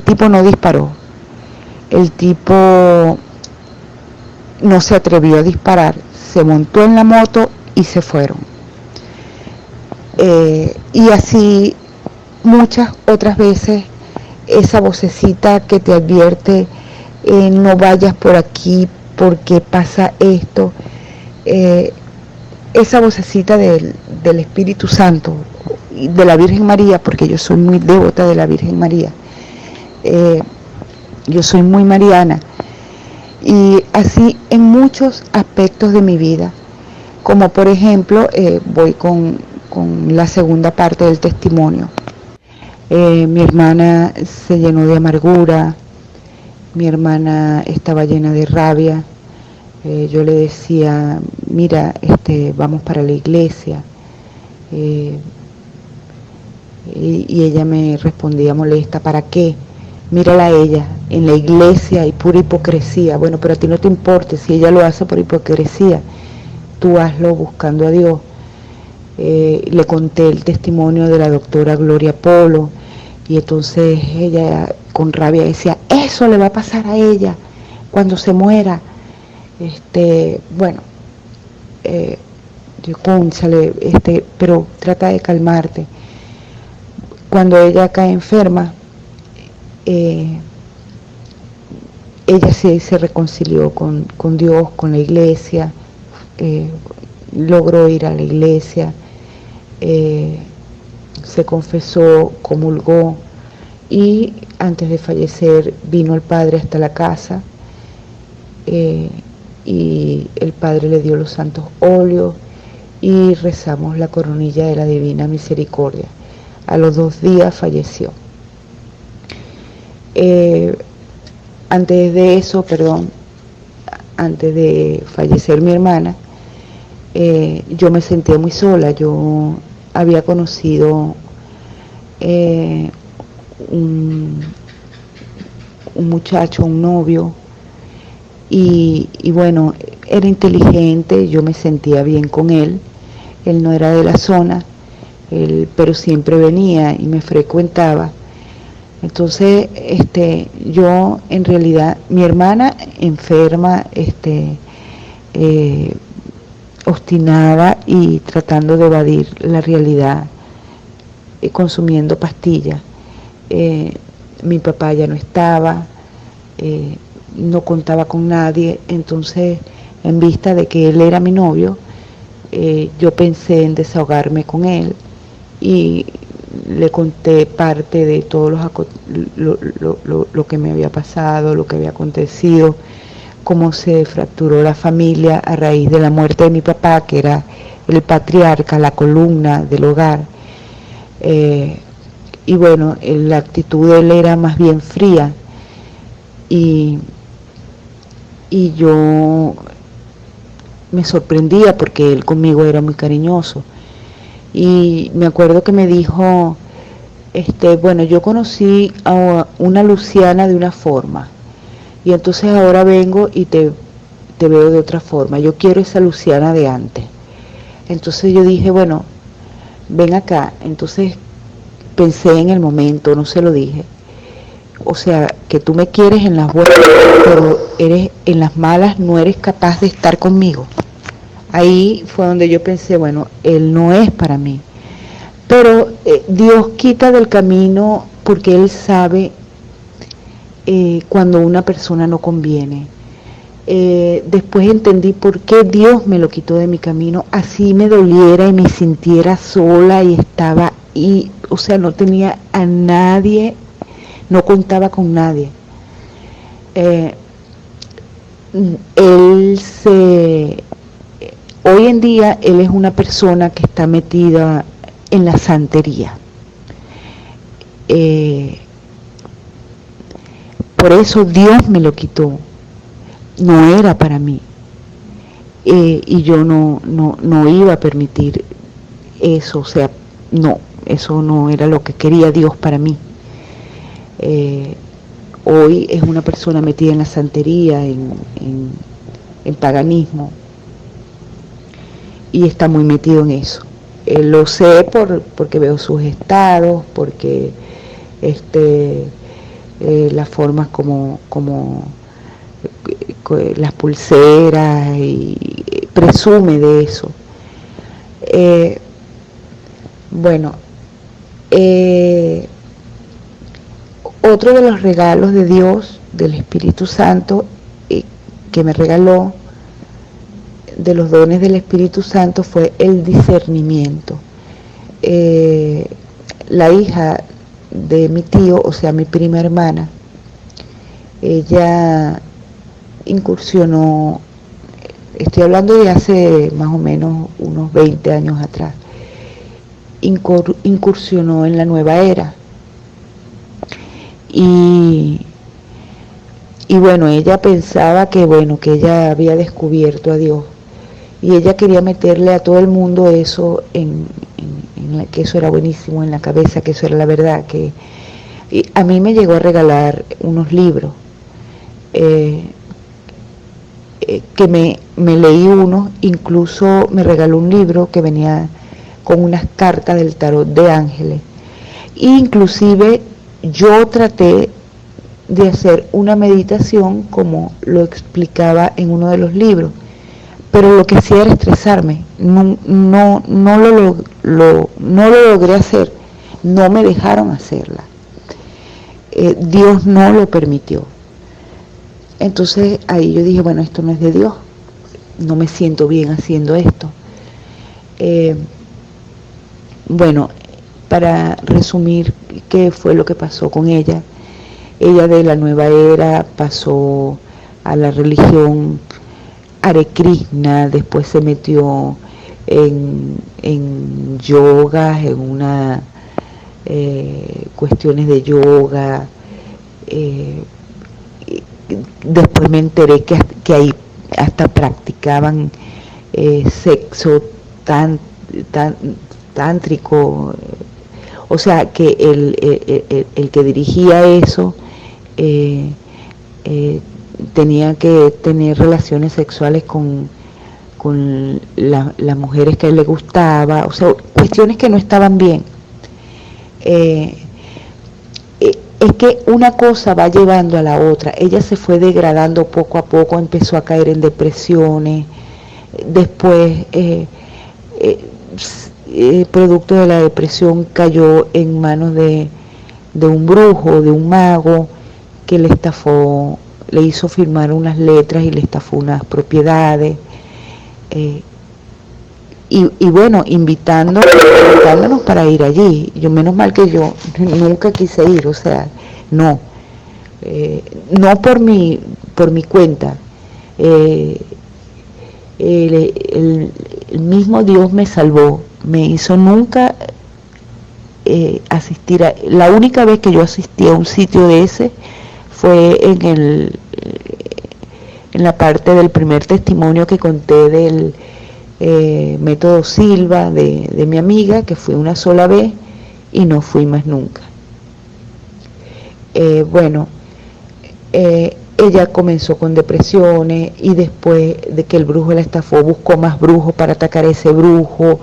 tipo no disparó, el tipo no se atrevió a disparar, se montó en la moto y se fueron. Y así muchas otras veces, esa vocecita que te advierte: no vayas por aquí porque pasa esto. Esa vocecita del Espíritu Santo, de la Virgen María, porque yo soy muy devota de la Virgen María. Yo soy muy mariana. Y así en muchos aspectos de mi vida, como por ejemplo, voy con la segunda parte del testimonio. Mi hermana se llenó de amargura, mi hermana estaba llena de rabia. Yo le decía: mira, vamos para la iglesia. Y ella me respondía molesta: ¿para qué? Mírala a ella, en la iglesia hay pura hipocresía. Bueno, pero a ti no te importa, si ella lo hace por hipocresía, tú hazlo buscando a Dios. Le conté el testimonio de la doctora Gloria Polo, y entonces ella con rabia decía: eso le va a pasar a ella cuando se muera. Bueno, yo, cónchale, pero trata de calmarte. Cuando ella cae enferma, ella se reconcilió con Dios, con la iglesia, logró ir a la iglesia, se confesó, comulgó, y antes de fallecer vino el padre hasta la casa, y el padre le dio los santos óleos y rezamos la coronilla de la Divina Misericordia. A los 2 días falleció. Antes de fallecer mi hermana, yo me sentía muy sola. Yo había conocido un muchacho, un novio, y bueno, era inteligente, yo me sentía bien con él. Él no era de la zona, pero siempre venía y me frecuentaba. Entonces, yo en realidad, mi hermana enferma, obstinada y tratando de evadir la realidad, consumiendo pastillas. Mi papá ya no estaba, no contaba con nadie, entonces en vista de que él era mi novio, yo pensé en desahogarme con él y le conté parte de todo lo que me había pasado, lo que había acontecido, cómo se fracturó la familia a raíz de la muerte de mi papá, que era el patriarca, la columna del hogar. Y bueno, la actitud de él era más bien fría y yo me sorprendía porque él conmigo era muy cariñoso. Y me acuerdo que me dijo, bueno, yo conocí a una Luciana de una forma y entonces ahora vengo y te veo de otra forma. Yo quiero esa Luciana de antes. Entonces yo dije, bueno, ven acá. Entonces pensé en el momento, no se lo dije. O sea, que tú me quieres en las buenas, pero en las malas no eres capaz de estar conmigo. Ahí fue donde yo pensé, bueno, él no es para mí. Pero Dios quita del camino porque Él sabe cuando una persona no conviene. Después entendí por qué Dios me lo quitó de mi camino, así me doliera y me sintiera sola y estaba, o sea, no tenía a nadie, no contaba con nadie. Hoy en día él es una persona que está metida en la santería. Por eso Dios me lo quitó. No era para mí. Y yo no iba a permitir eso. O sea, no, eso no era lo que quería Dios para mí. Hoy es una persona metida en la santería, en paganismo. Y está muy metido en eso. Lo sé porque veo sus estados, porque las formas como las pulseras, y presume de eso. Bueno, otro de los regalos de Dios, del Espíritu Santo, que me regaló, de los dones del Espíritu Santo, fue el discernimiento. La hija de mi tío, o sea, mi prima hermana, ella incursionó, estoy hablando de hace más o menos unos 20 años atrás, incursionó en la nueva era. Y bueno, ella pensaba que ella había descubierto a Dios. Y ella quería meterle a todo el mundo eso, que eso era buenísimo en la cabeza, que eso era la verdad. Y a mí me llegó a regalar unos libros, que me leí uno, incluso me regaló un libro que venía con unas cartas del tarot de ángeles. Inclusive yo traté de hacer una meditación como lo explicaba en uno de los libros, pero lo que hacía era estresarme. No lo logré hacer, no me dejaron hacerla. Dios no lo permitió. Entonces ahí yo dije, bueno, esto no es de Dios, no me siento bien haciendo esto. Bueno, para resumir qué fue lo que pasó con ella, ella de la nueva era pasó a la religión Hare Krishna, después se metió en yoga, en una cuestiones de yoga. Después me enteré que ahí hasta practicaban sexo tántrico. O sea, que el que dirigía eso tenía que tener relaciones sexuales con las mujeres que a él le gustaba, o sea, cuestiones que no estaban bien. Es que una cosa va llevando a la otra. Ella se fue degradando poco a poco, empezó a caer en depresiones, después producto de la depresión cayó en manos de un brujo, de un mago, que le estafó le hizo firmar unas letras y le estafó unas propiedades. Y bueno, invitándonos para ir allí. Yo, menos mal que yo nunca quise ir, o sea, no. No por mi cuenta. El mismo Dios me salvó, me hizo nunca asistir la única vez que yo asistí a un sitio de ese fue en la parte del primer testimonio que conté del método Silva de mi amiga, que fui una sola vez y no fui más nunca. Ella comenzó con depresiones y después de que el brujo la estafó buscó más brujos para atacar a ese brujo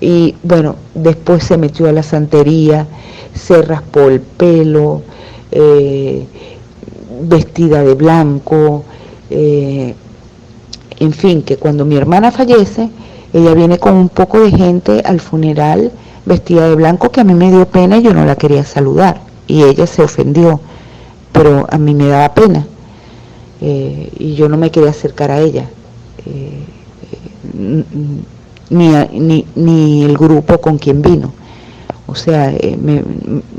y bueno, después se metió a la santería, se raspó el pelo, vestida de blanco, en fin, que cuando mi hermana fallece, ella viene con un poco de gente al funeral vestida de blanco, que a mí me dio pena y yo no la quería saludar y ella se ofendió, pero a mí me daba pena. Y yo no me quería acercar a ella, ni el grupo con quien vino, o sea,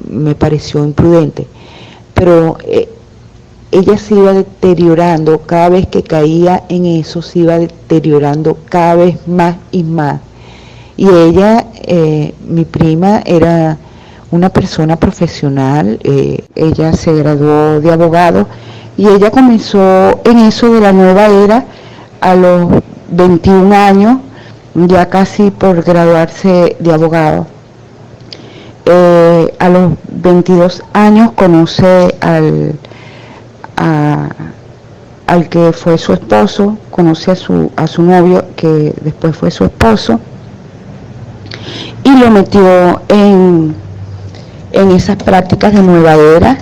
me pareció imprudente, pero ella se iba deteriorando, cada vez que caía en eso se iba deteriorando cada vez más y más, y ella, mi prima, era una persona profesional, ella se graduó de abogado, y ella comenzó en eso de la nueva era a los 21 años, ya casi por graduarse de abogado. A los 22 años conoce al que fue su esposo, conoce a su novio, que después fue su esposo, y lo metió en esas prácticas de nueva era.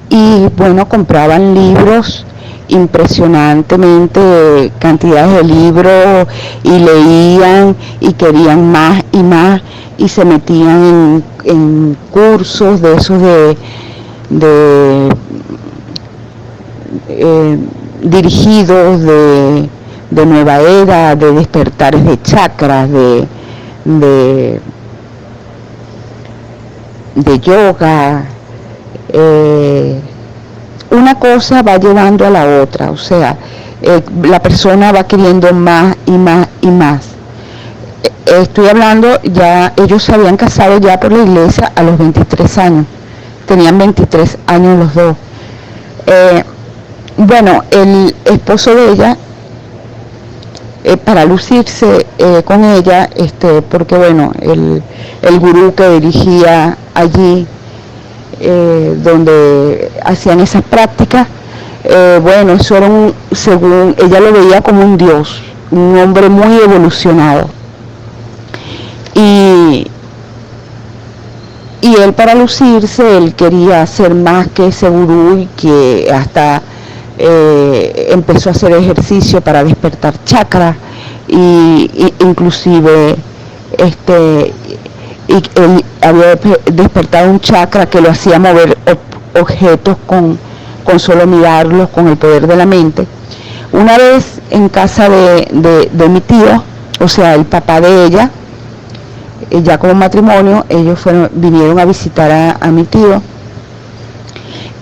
Y bueno, compraban libros impresionantemente, cantidades de libros, y leían y querían más y más, y se metían en cursos de esos dirigidos de nueva era, de despertares de chakras, de yoga. Una cosa va llevando a la otra, o sea, la persona va queriendo más y más y más. Estoy hablando, ya ellos se habían casado ya por la iglesia a los 23 años, tenían 23 años los dos. Bueno, el esposo de ella, para lucirse con ella, porque bueno, el gurú que dirigía allí, donde hacían esas prácticas, bueno, eso era según ella lo veía como un dios, un hombre muy evolucionado, y él, para lucirse, él quería ser más que ese gurú, y que hasta empezó a hacer ejercicio para despertar chakras, y inclusive y él había despertado un chakra que lo hacía mover objetos con solo mirarlos, con el poder de la mente. Una vez en casa de mi tío, o sea, el papá de ella, ya como matrimonio, ellos vinieron a visitar a mi tío,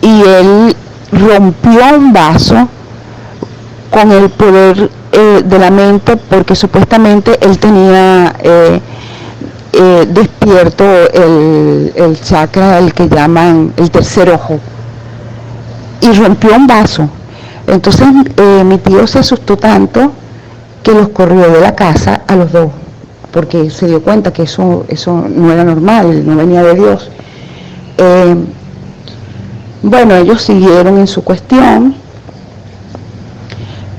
y él rompió un vaso con el poder de la mente, porque supuestamente él tenía despierto el chakra, el que llaman el tercer ojo, y rompió un vaso. Entonces mi tío se asustó tanto que los corrió de la casa a los dos, porque se dio cuenta que eso no era normal, no venía de Dios. Bueno, ellos siguieron en su cuestión,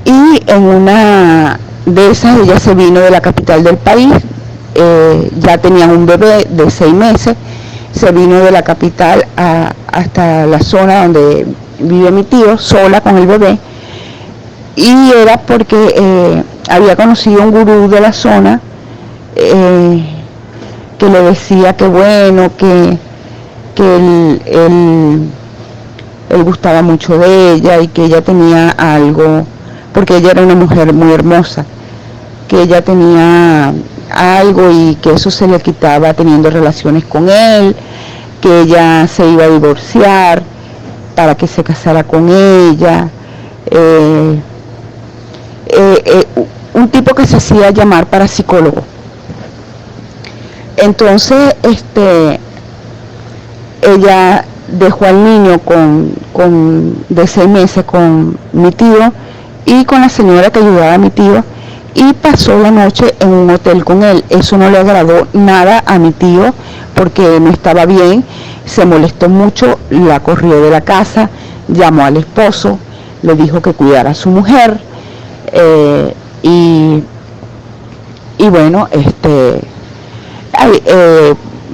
y en una de esas ella se vino de la capital del país, ya tenían un bebé de 6 meses, se vino de la capital hasta la zona donde vive mi tío, sola con el bebé, y era porque había conocido un gurú de la zona que le decía que bueno, que él gustaba mucho de ella y que ella tenía algo, porque ella era una mujer muy hermosa, que ella tenía algo y que eso se le quitaba teniendo relaciones con él, que ella se iba a divorciar para que se casara con ella. Un tipo que se hacía llamar parapsicólogo. Entonces, ella dejó al niño de 6 meses con mi tío y con la señora que ayudaba a mi tío, y pasó la noche en un hotel con él. Eso no le agradó nada a mi tío porque no estaba bien, se molestó mucho, la corrió de la casa, llamó al esposo, le dijo que cuidara a su mujer, y bueno,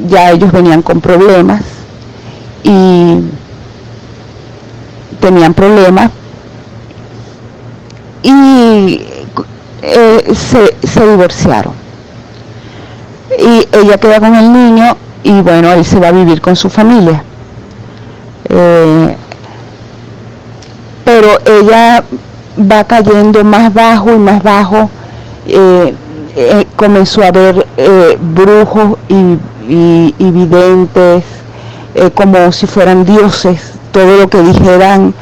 ya ellos venían con problemas y tenían problemas y se divorciaron, y ella queda con el niño y bueno, él se va a vivir con su familia, pero ella va cayendo más bajo y más bajo. Comenzó a ver brujos y videntes, como si fueran dioses. Todo lo que dijeran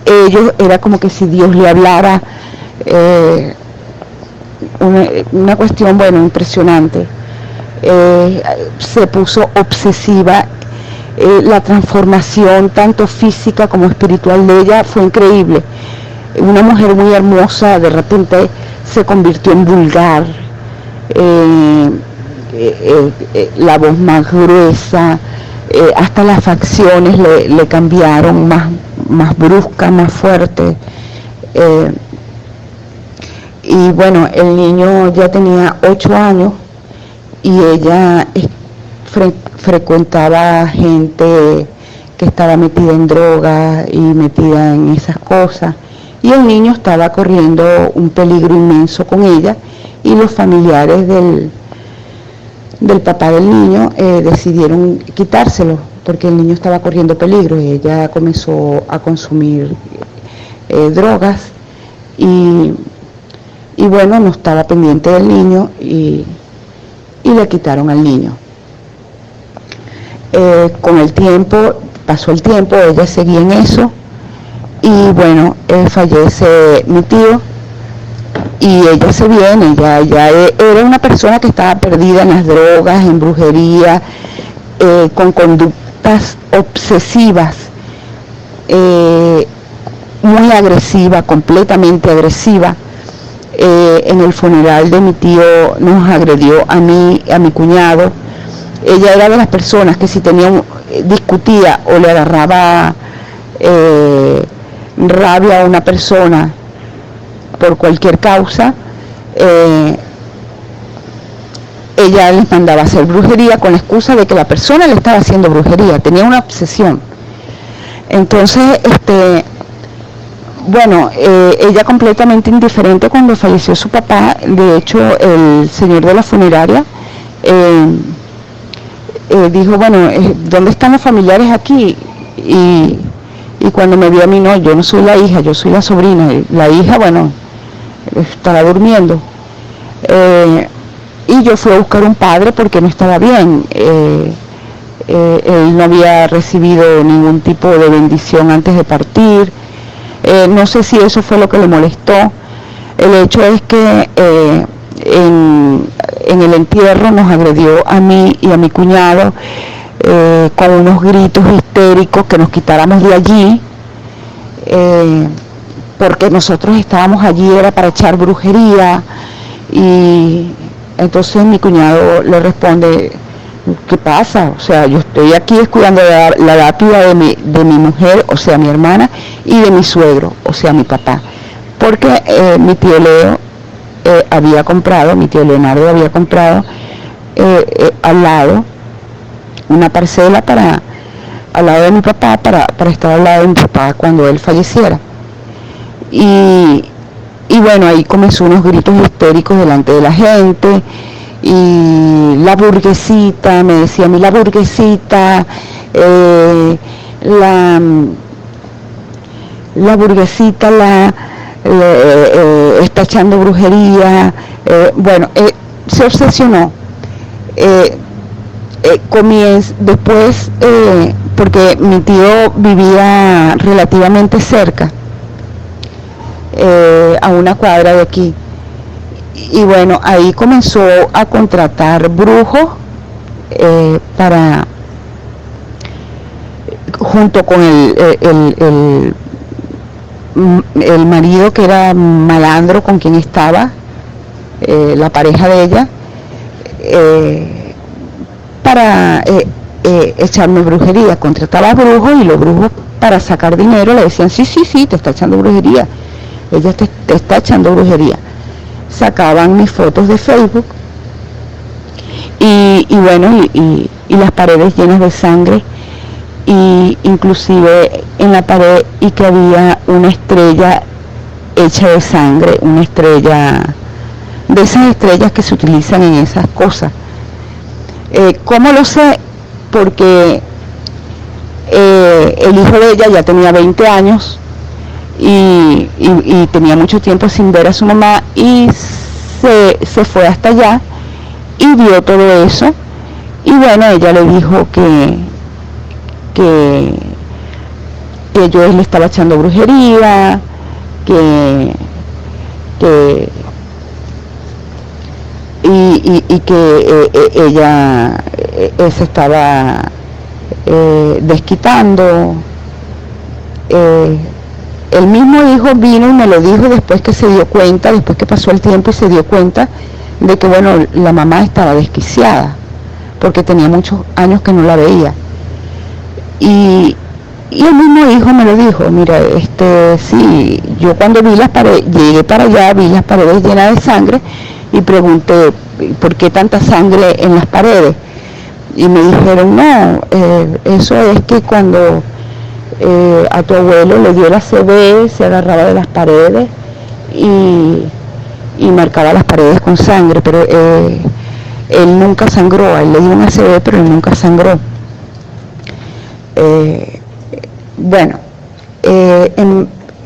ellos era como que si Dios le hablara. Una cuestión, bueno, impresionante. Se puso obsesiva. La transformación tanto física como espiritual de ella fue increíble. Una mujer muy hermosa de repente se convirtió en vulgar, la voz más gruesa, hasta las facciones le cambiaron, más brusca, más fuerte, y bueno, el niño ya tenía 8 años y ella frecuentaba gente que estaba metida en drogas y metida en esas cosas, y el niño estaba corriendo un peligro inmenso con ella, y los familiares del papá del niño decidieron quitárselo porque el niño estaba corriendo peligro, y ella comenzó a consumir drogas y bueno, no estaba pendiente del niño y le quitaron al niño. Con el tiempo, pasó el tiempo, ella seguía en eso, y bueno, fallece mi tío y ella se viene. Ella era una persona que estaba perdida en las drogas, en brujería, con conductas obsesivas, muy agresiva, completamente agresiva. En el funeral de mi tío nos agredió a mí, a mi cuñado. Ella era de las personas que si discutía o le agarraba rabia a una persona por cualquier causa, ella les mandaba a hacer brujería con la excusa de que la persona le estaba haciendo brujería. Tenía una obsesión. Entonces, bueno, ella completamente indiferente cuando falleció su papá. De hecho, el señor de la funeraria dijo, bueno, ¿dónde están los familiares aquí? Y cuando me vio a mí, no, yo no soy la hija, yo soy la sobrina. La hija, bueno, estaba durmiendo. Y yo fui a buscar un padre porque no estaba bien. Él no había recibido ningún tipo de bendición antes de partir. No sé si eso fue lo que le molestó. El hecho es que en el entierro nos agredió a mí y a mi cuñado con unos gritos histéricos que nos quitáramos de allí, porque nosotros estábamos allí era para echar brujería. Y entonces mi cuñado le responde, ¿qué pasa? O sea, yo estoy aquí cuidando la lápida de mi mujer, o sea, mi hermana, y de mi suegro, o sea, mi papá. Porque mi tío Leo mi tío Leonardo había comprado al lado una parcela al lado de mi papá para estar al lado de mi papá cuando él falleciera. Y bueno, ahí comenzó unos gritos histéricos delante de la gente, y la burguesita, me decía a mí la burguesita, la burguesita está echando brujería, se obsesionó. Después, porque mi tío vivía relativamente cerca, a una cuadra de aquí, y bueno, ahí comenzó a contratar brujos junto con el marido, que era malandro con quien estaba, la pareja de ella, para echarme brujería. Contrataba brujos, y los brujos, para sacar dinero, le decían: sí, te está echando brujería, ella te está echando brujería. Sacaban mis fotos de Facebook y las paredes llenas de sangre, y inclusive en la pared, y que había una estrella hecha de sangre, una estrella de esas estrellas que se utilizan en esas cosas. ¿Cómo lo sé? Porque el hijo de ella ya tenía 20 años y tenía mucho tiempo sin ver a su mamá, y se fue hasta allá y vio todo eso, y bueno, ella le dijo que yo le estaba echando brujería, que ella se estaba desquitando. El mismo hijo vino y me lo dijo después que pasó el tiempo y se dio cuenta de que, bueno, la mamá estaba desquiciada, porque tenía muchos años que no la veía. Y el mismo hijo me lo dijo: mira, sí, yo cuando vi las paredes, llegué para allá, vi las paredes llenas de sangre, y pregunté: ¿por qué tanta sangre en las paredes? Y me dijeron: no, eso es que cuando a tu abuelo le dio la ACV, se agarraba de las paredes y marcaba las paredes con sangre, pero él nunca sangró. A él le dio una ACV, pero él nunca sangró.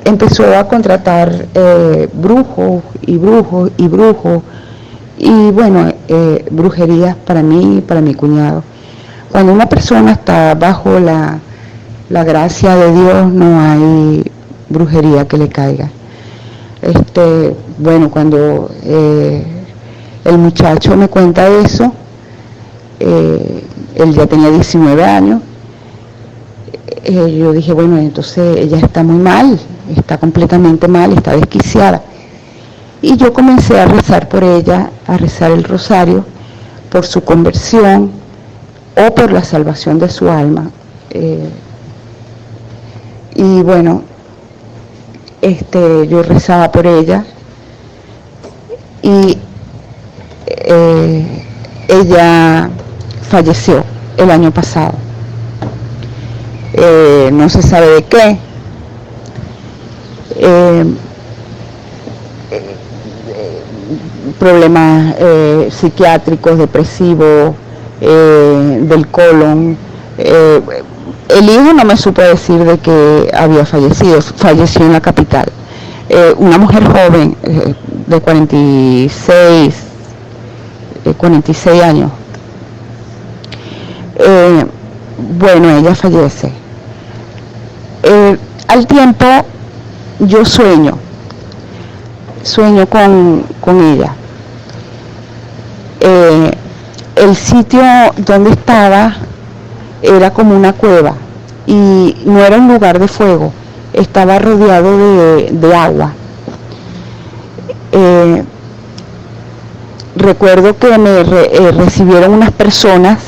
Empezó a contratar brujos, y bueno, brujerías para mí y para mi cuñado. Cuando una persona está bajo la gracia de Dios, no hay brujería que le caiga. Cuando el muchacho me cuenta eso, él ya tenía 19 años, yo dije: bueno, entonces ella está muy mal, está completamente mal, está desquiciada. Y yo comencé a rezar por ella, a rezar el rosario, por su conversión o por la salvación de su alma. Y bueno, yo rezaba por ella, y ella falleció el año pasado. No se sabe de qué. Problemas psiquiátricos, depresivos, del colon. El hijo no me supo decir de que había fallecido, falleció en la capital. Una mujer joven, de 46 años. Ella fallece. Al tiempo yo sueño con ella. El sitio donde estaba era como una cueva, y no era un lugar de fuego, estaba rodeado de agua. Recuerdo que me recibieron unas personas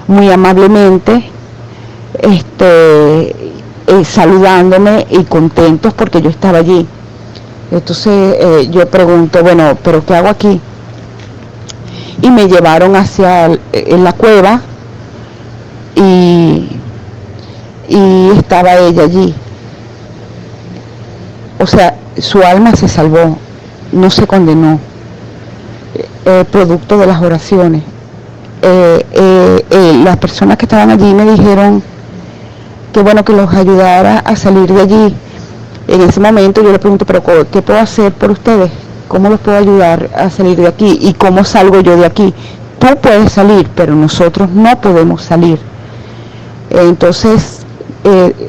muy amablemente, saludándome y contentos porque yo estaba allí. Entonces yo pregunto: bueno, ¿pero qué hago aquí? Y me llevaron hacia la cueva, y estaba ella allí. O sea, su alma se salvó, no se condenó, producto de las oraciones. Las personas que estaban allí me dijeron que bueno, que los ayudara a salir de allí, En ese momento yo le pregunto, pero ¿qué puedo hacer por ustedes? ¿Cómo los puedo ayudar a salir de aquí? ¿Y cómo salgo yo de aquí? Tú puedes salir, pero nosotros no podemos salir. Entonces,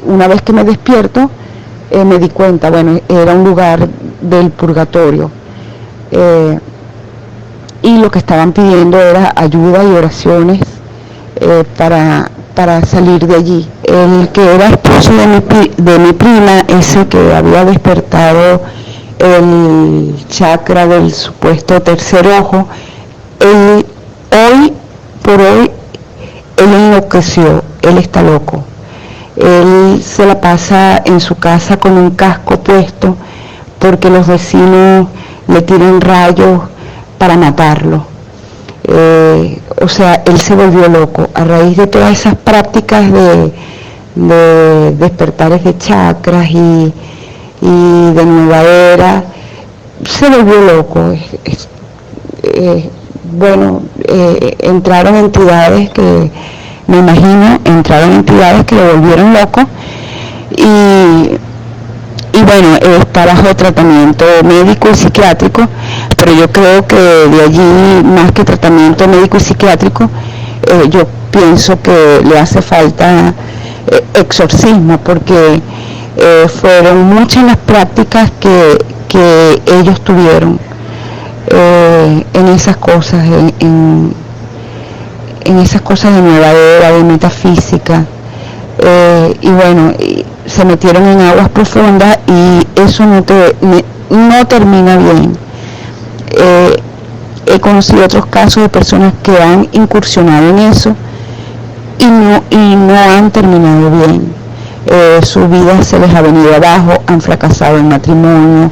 una vez que me despierto, me di cuenta, bueno, era un lugar del purgatorio. Y lo que estaban pidiendo era ayuda y oraciones para salir de allí. El que era esposo de mi prima, ese que había despertado el chakra del supuesto tercer ojo, hoy por hoy, él enloqueció, él está loco. Él se la pasa en su casa con un casco puesto porque los vecinos le tiran rayos para matarlo. O sea, él se volvió loco a raíz de todas esas prácticas de despertares de chakras y de nueva era. Se volvió loco. Entraron entidades que, me imagino, que lo volvieron loco y bueno, está bajo tratamiento médico y psiquiátrico, pero yo creo que de allí, más que tratamiento médico y psiquiátrico, yo pienso que le hace falta exorcismo, porque fueron muchas las prácticas que ellos tuvieron en esas cosas, en esas cosas de nueva era, de metafísica, y bueno, se metieron en aguas profundas y eso no termina bien. He conocido otros casos de personas que han incursionado en eso y no han terminado bien. Su vida se les ha venido abajo, han fracasado en matrimonio,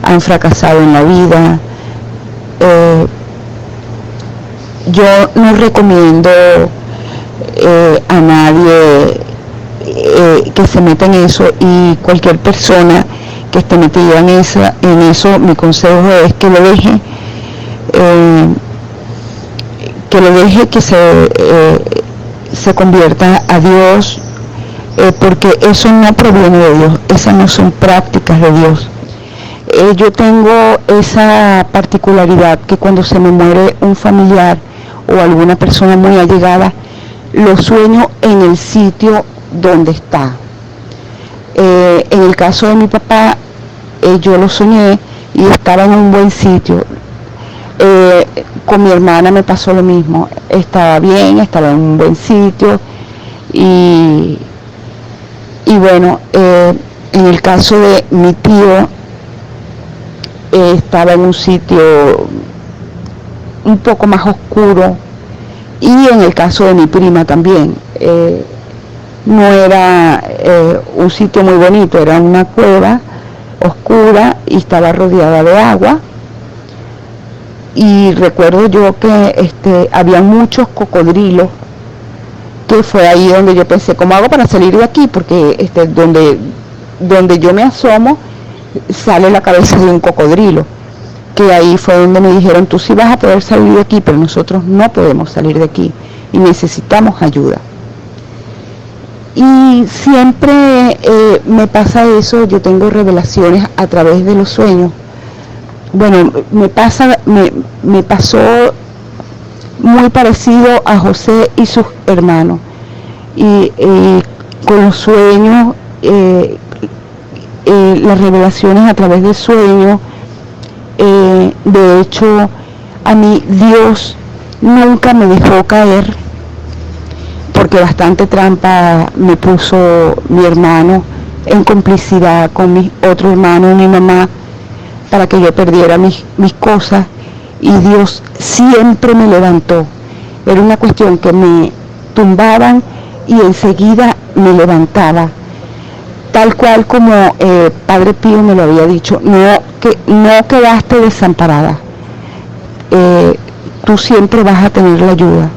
han fracasado en la vida. Yo no recomiendo a nadie que se meta en eso, y cualquier persona que esté metida en eso, mi consejo es que lo deje, que se convierta a Dios, porque eso no proviene de Dios, esas no son prácticas de Dios. Yo tengo esa particularidad que cuando se me muere un familiar o alguna persona muy allegada, lo sueño en el sitio donde está. En el caso de mi papá, yo lo soñé y estaba en un buen sitio. Con mi hermana me pasó lo mismo, estaba bien, estaba en un buen sitio y bueno, en el caso de mi tío, estaba en un sitio un poco más oscuro, y en el caso de mi prima también, no era un sitio muy bonito, era una cueva oscura y estaba rodeada de agua, y recuerdo yo que había muchos cocodrilos, que fue ahí donde yo pensé, ¿cómo hago para salir de aquí? Porque donde yo me asomo sale la cabeza de un cocodrilo, que ahí fue donde me dijeron, tú sí vas a poder salir de aquí, pero nosotros no podemos salir de aquí y necesitamos ayuda. Y siempre me pasa eso, yo tengo revelaciones a través de los sueños. Bueno, me pasó muy parecido a José y sus hermanos, y con los sueños, las revelaciones a través de sueños. De hecho, a mí Dios nunca me dejó caer, porque bastante trampa me puso mi hermano en complicidad con mi otro hermano y mi mamá para que yo perdiera mis cosas, y Dios siempre me levantó. Era una cuestión que me tumbaban y enseguida me levantaba, tal cual como Padre Pío me lo había dicho, no quedaste desamparada, tú siempre vas a tener la ayuda.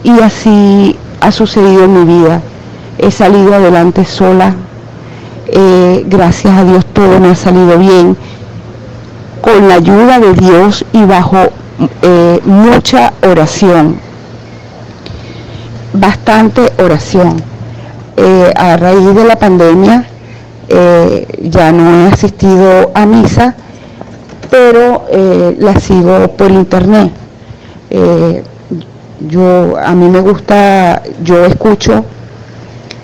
Y así ha sucedido en mi vida, he salido adelante sola, gracias a Dios todo me ha salido bien, con la ayuda de Dios y bajo mucha oración, bastante oración. A raíz de la pandemia ya no he asistido a misa, pero la sigo por internet. A mí me gusta, yo escucho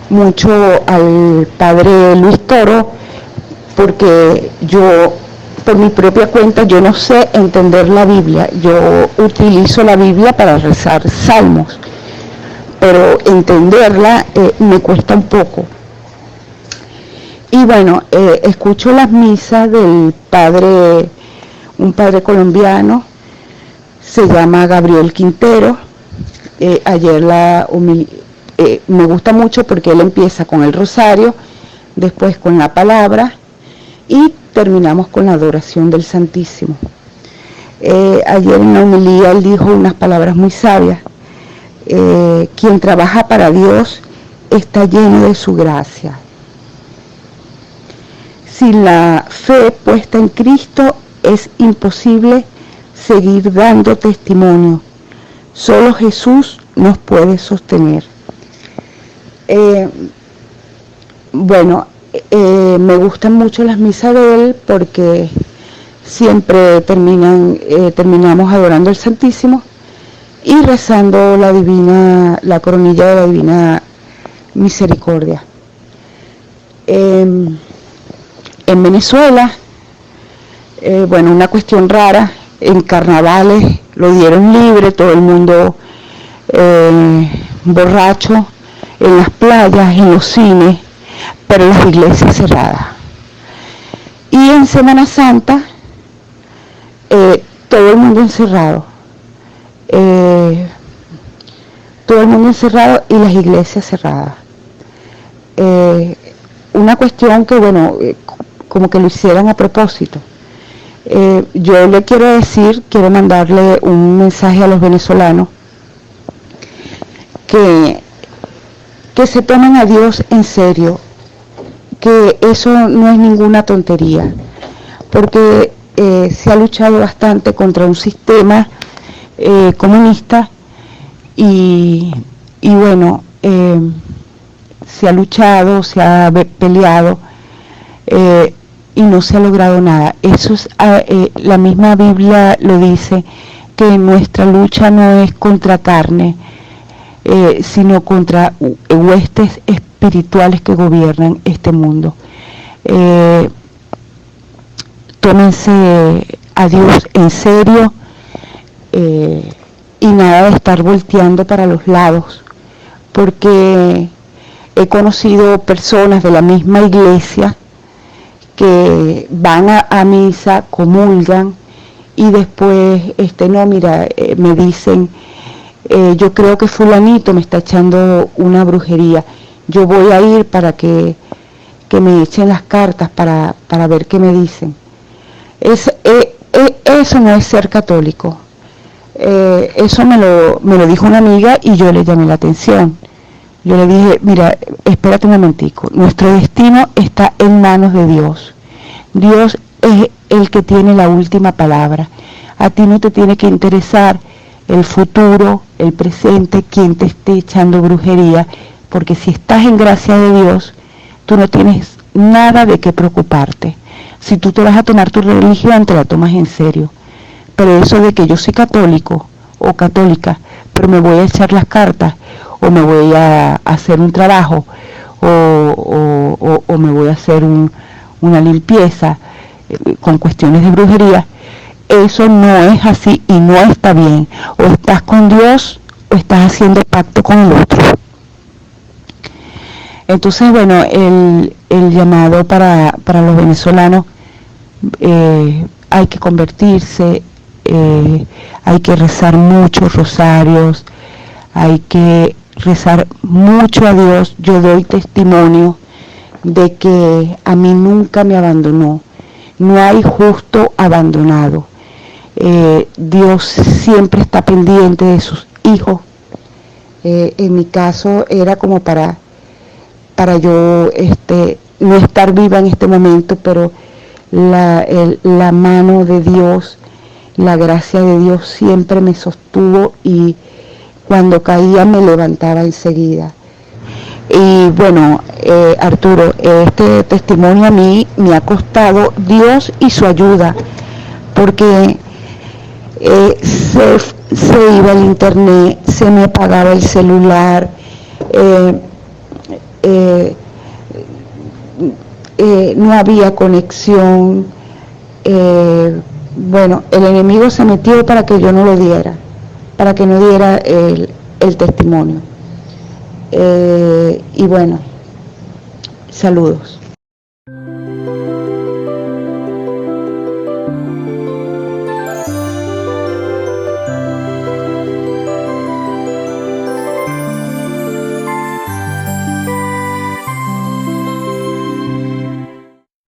mucho al padre Luis Toro, porque yo, por mi propia cuenta, yo no sé entender la Biblia. Yo utilizo la Biblia para rezar salmos, pero entenderla me cuesta un poco. Y bueno, escucho las misas del padre, un padre colombiano, se llama Gabriel Quintero. Ayer me gusta mucho porque él empieza con el rosario, después con la palabra y terminamos con la adoración del Santísimo. Ayer en la homilía él dijo unas palabras muy sabias. Quien trabaja para Dios está lleno de su gracia. Sin la fe puesta en Cristo es imposible seguir dando testimonio. Solo Jesús nos puede sostener. Me gustan mucho las misas de él porque siempre terminamos adorando al Santísimo y rezando la coronilla de la Divina Misericordia. En Venezuela, una cuestión rara, en carnavales lo dieron libre, todo el mundo borracho, en las playas, en los cines, pero las iglesias cerradas. Y en Semana Santa, todo el mundo encerrado. Todo el mundo encerrado y las iglesias cerradas. Una cuestión que, como que lo hicieran a propósito. Yo le quiero mandarle un mensaje a los venezolanos que se tomen a Dios en serio, que eso no es ninguna tontería, porque se ha luchado bastante contra un sistema comunista y se ha luchado, se ha peleado y no se ha logrado nada. Eso es, la misma Biblia lo dice, que nuestra lucha no es contra carne, sino contra huestes espirituales que gobiernan este mundo. Tómense a Dios en serio y nada de estar volteando para los lados, porque he conocido personas de la misma iglesia que van a misa, comulgan y después me dicen, yo creo que fulanito me está echando una brujería, yo voy a ir para que me echen las cartas para ver qué me dicen. Eso no es ser católico. Eso me lo dijo una amiga y yo le llamé la atención. Yo le dije, mira, espérate un momentico, nuestro destino está en manos de Dios. Dios es el que tiene la última palabra. A ti no te tiene que interesar el futuro, el presente, quien te esté echando brujería, porque si estás en gracia de Dios, tú no tienes nada de qué preocuparte. Si tú te vas a tomar tu religión, te la tomas en serio. Pero eso de que yo soy católico o católica, pero me voy a echar las cartas, o me voy a hacer un trabajo, o me voy a hacer una limpieza con cuestiones de brujería, eso no es así y no está bien. O estás con Dios o estás haciendo pacto con el otro. Entonces, el llamado para los venezolanos, hay que convertirse, hay que rezar muchos rosarios, hay que rezar mucho a Dios. Yo doy testimonio de que a mí nunca me abandonó. No hay justo abandonado. Dios siempre está pendiente de sus hijos. En mi caso era como para yo no estar viva en este momento, pero la mano de Dios, la gracia de Dios siempre me sostuvo y cuando caía me levantaba enseguida. Y bueno, Arturo, este testimonio a mí me ha costado Dios y su ayuda, porque se iba el internet, se me apagaba el celular, no había conexión. Bueno, el enemigo se metió para que yo no lo diera, para que no diera el testimonio. Y bueno, saludos.